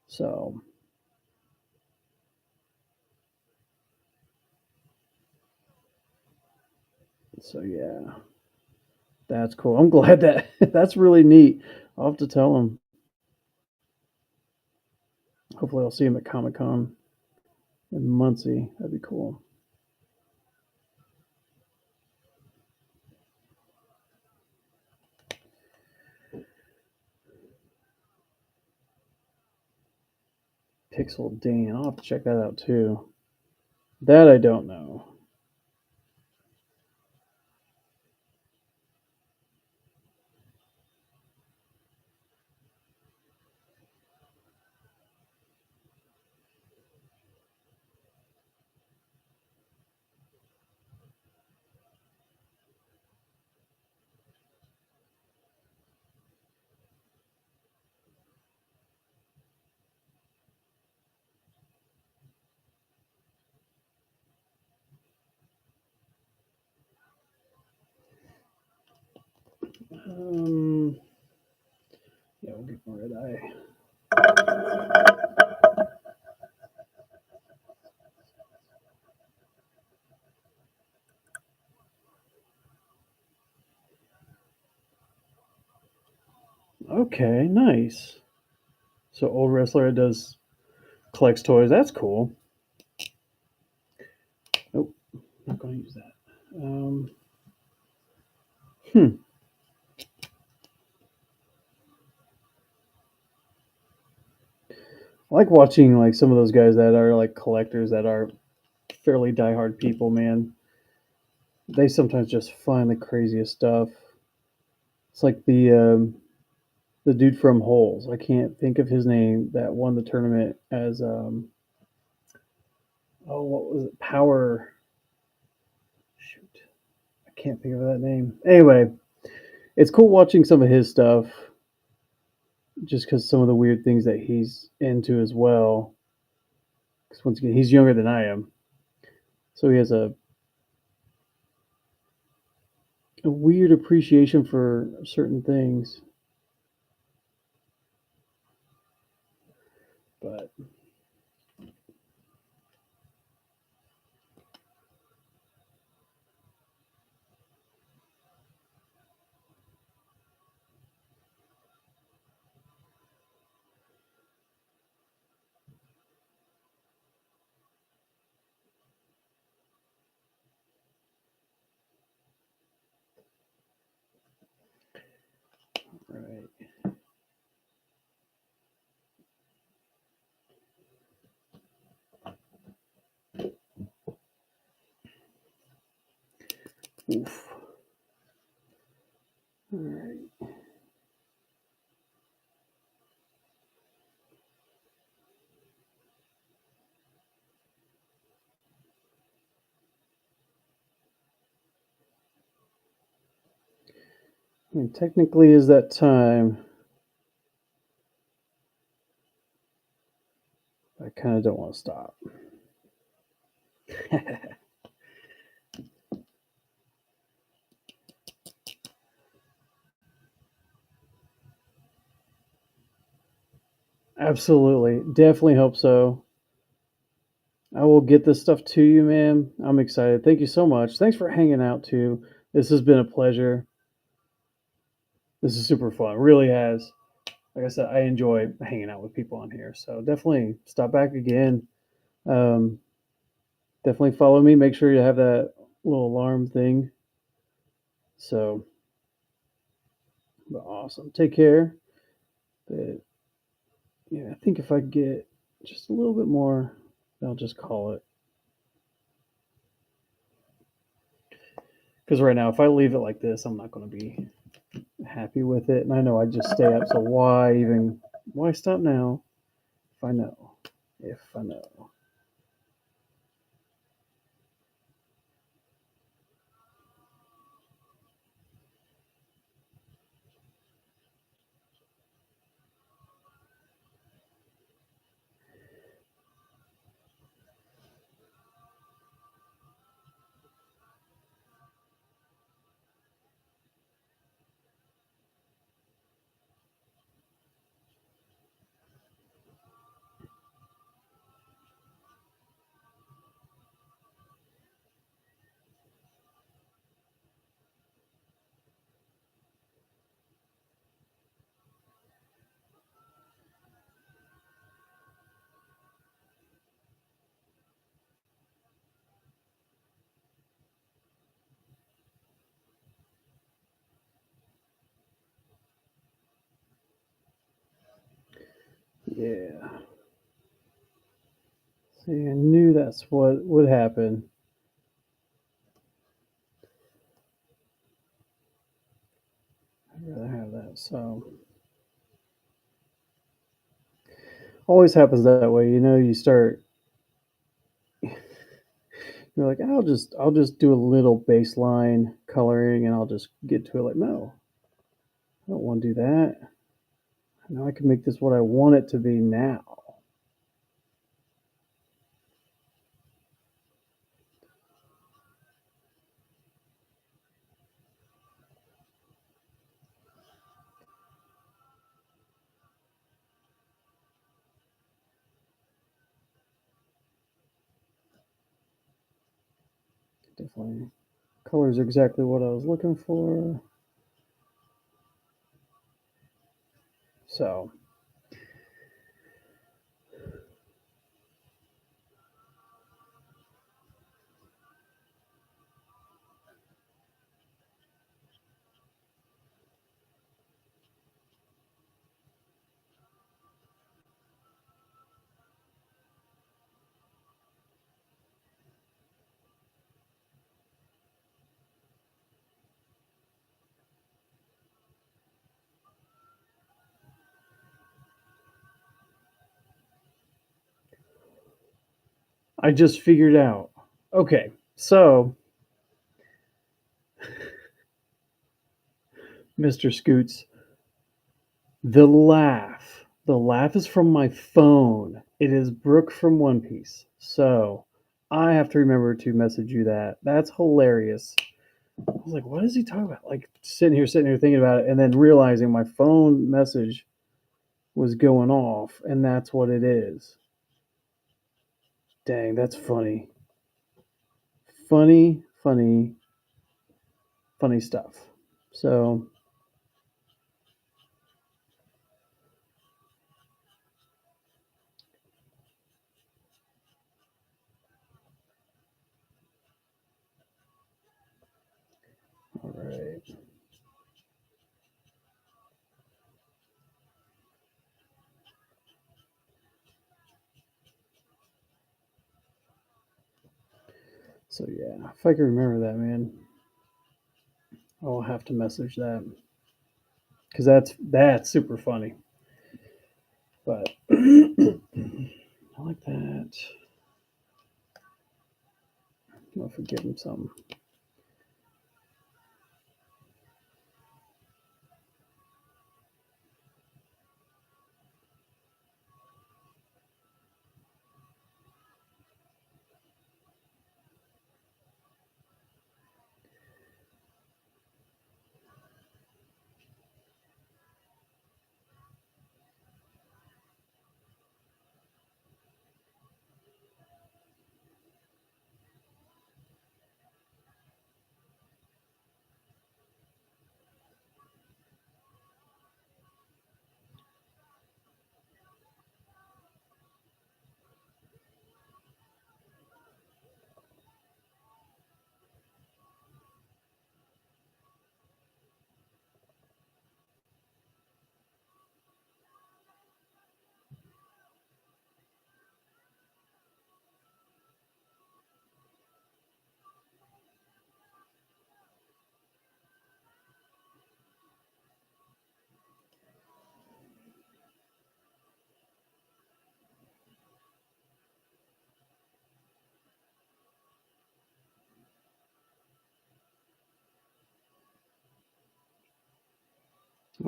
So, so yeah, that's cool. I'm glad that that's really neat. I'll have to tell him. Hopefully, I'll see him at Comic Con in Muncie. That'd be cool. Pixel Dan. I'll have to check that out too. That I don't know. Um, yeah, we'll get more red eye. Okay, nice. So old wrestler does collects toys. That's cool. Nope, not going to use that. Hmm. I like watching like some of those guys that are like collectors that are fairly diehard people. Man, they sometimes just find the craziest stuff. It's like the dude from Holes. I can't think of his name that won the tournament as oh what was it? Power. Shoot, I can't think of that name. Anyway, it's cool watching some of his stuff just because some of the weird things that he's into as well. Because once again, he's younger than I am, so he has a weird appreciation for certain things. But Oof. All right. And technically, is that time? I kind of don't want to stop. Absolutely. Definitely hope so. I will get this stuff to you, man. I'm excited. Thank you so much. Thanks for hanging out too. This has been a pleasure. This is super fun. Really has. Like I said, I enjoy hanging out with people on here. So definitely stop back again. Um, definitely follow me. Make sure you have that little alarm thing. So, but awesome. Take care. But yeah, I think if I get just a little bit more, I'll just call it. Because right now, if I leave it like this, I'm not going to be happy with it. And I know I just stay up. So why stop now if I know? If I know. Yeah. See, I knew that's what would happen. I'd rather have that. So always happens that way. You start. You're like, I'll just do a little baseline coloring, and I'll just get to it. Like, no, I don't want to do that. Now I can make this what I want it to be now. Definitely. Color's exactly what I was looking for. So, I just figured out. Okay, so Mr. Scoots, the laugh is from my phone. It is Brooke from One Piece. So I have to remember to message you that. That's hilarious. I was like, what is he talking about? Like sitting here thinking about it, and then realizing my phone message was going off, and that's what it is. Dang, that's funny. Funny, funny, funny stuff. So, all right. So yeah, if I can remember that, man. I'll have to message that because that's super funny. But I like that. I'll forgive him some.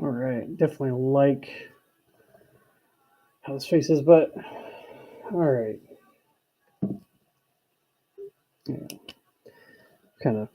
All right, definitely like how this face is, but all right, yeah, kind of.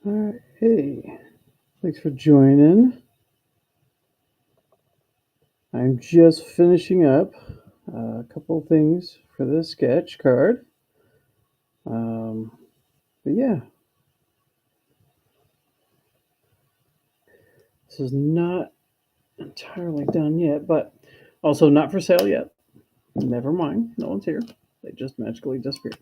All right, hey, thanks for joining. I'm just finishing up a couple things for the sketch card. Um, but yeah, this is not entirely done yet, but also not for sale yet. Never mind, no one's here. They just magically disappeared.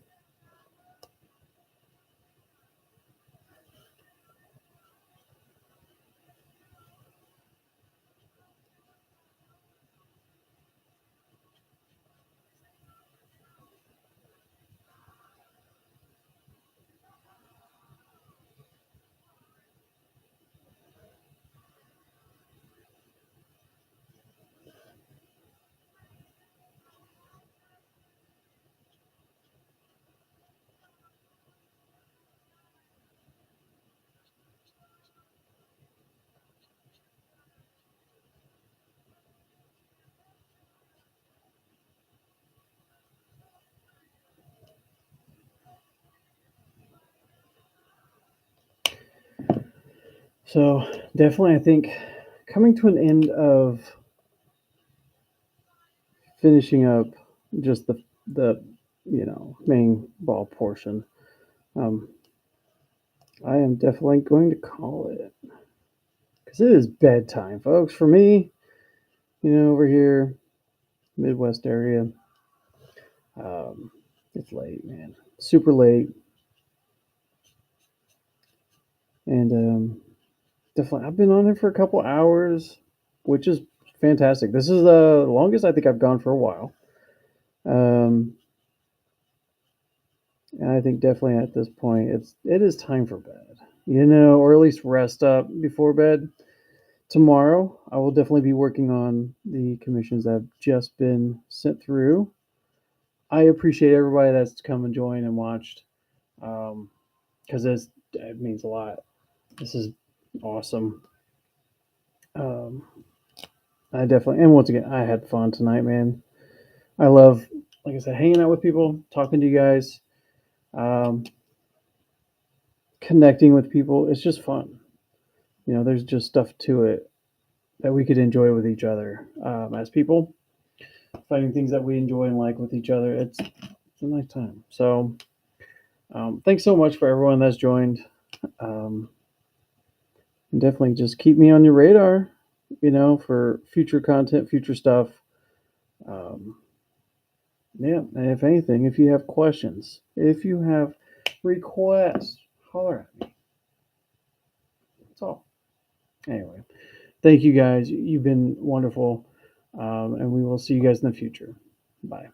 So definitely, I think coming to an end of finishing up just the main ball portion. Um, I am definitely going to call it because it is bedtime, folks. For me, over here, Midwest area, um, it's late, man, super late, and definitely I've been on it for a couple hours, which is fantastic. This is the longest I think I've gone for a while. Um, and I think definitely at this point it is time for bed, or at least rest up before bed. Tomorrow, I will definitely be working on the commissions that have just been sent through. I appreciate everybody that's come and joined and watched, because it means a lot. This is awesome. Um, I definitely, and once again, I had fun tonight, man. I love, like I said, hanging out with people, talking to you guys, um, connecting with people. It's just fun. There's just stuff to it that we could enjoy with each other as people, finding things that we enjoy and like with each other. It's a nice time. So, thanks so much for everyone that's joined. Um, and definitely just keep me on your radar, for future content, future stuff. Um, yeah, and if anything, if you have questions, if you have requests, holler at me. That's all. Anyway, thank you guys. You've been wonderful. And we will see you guys in the future. Bye.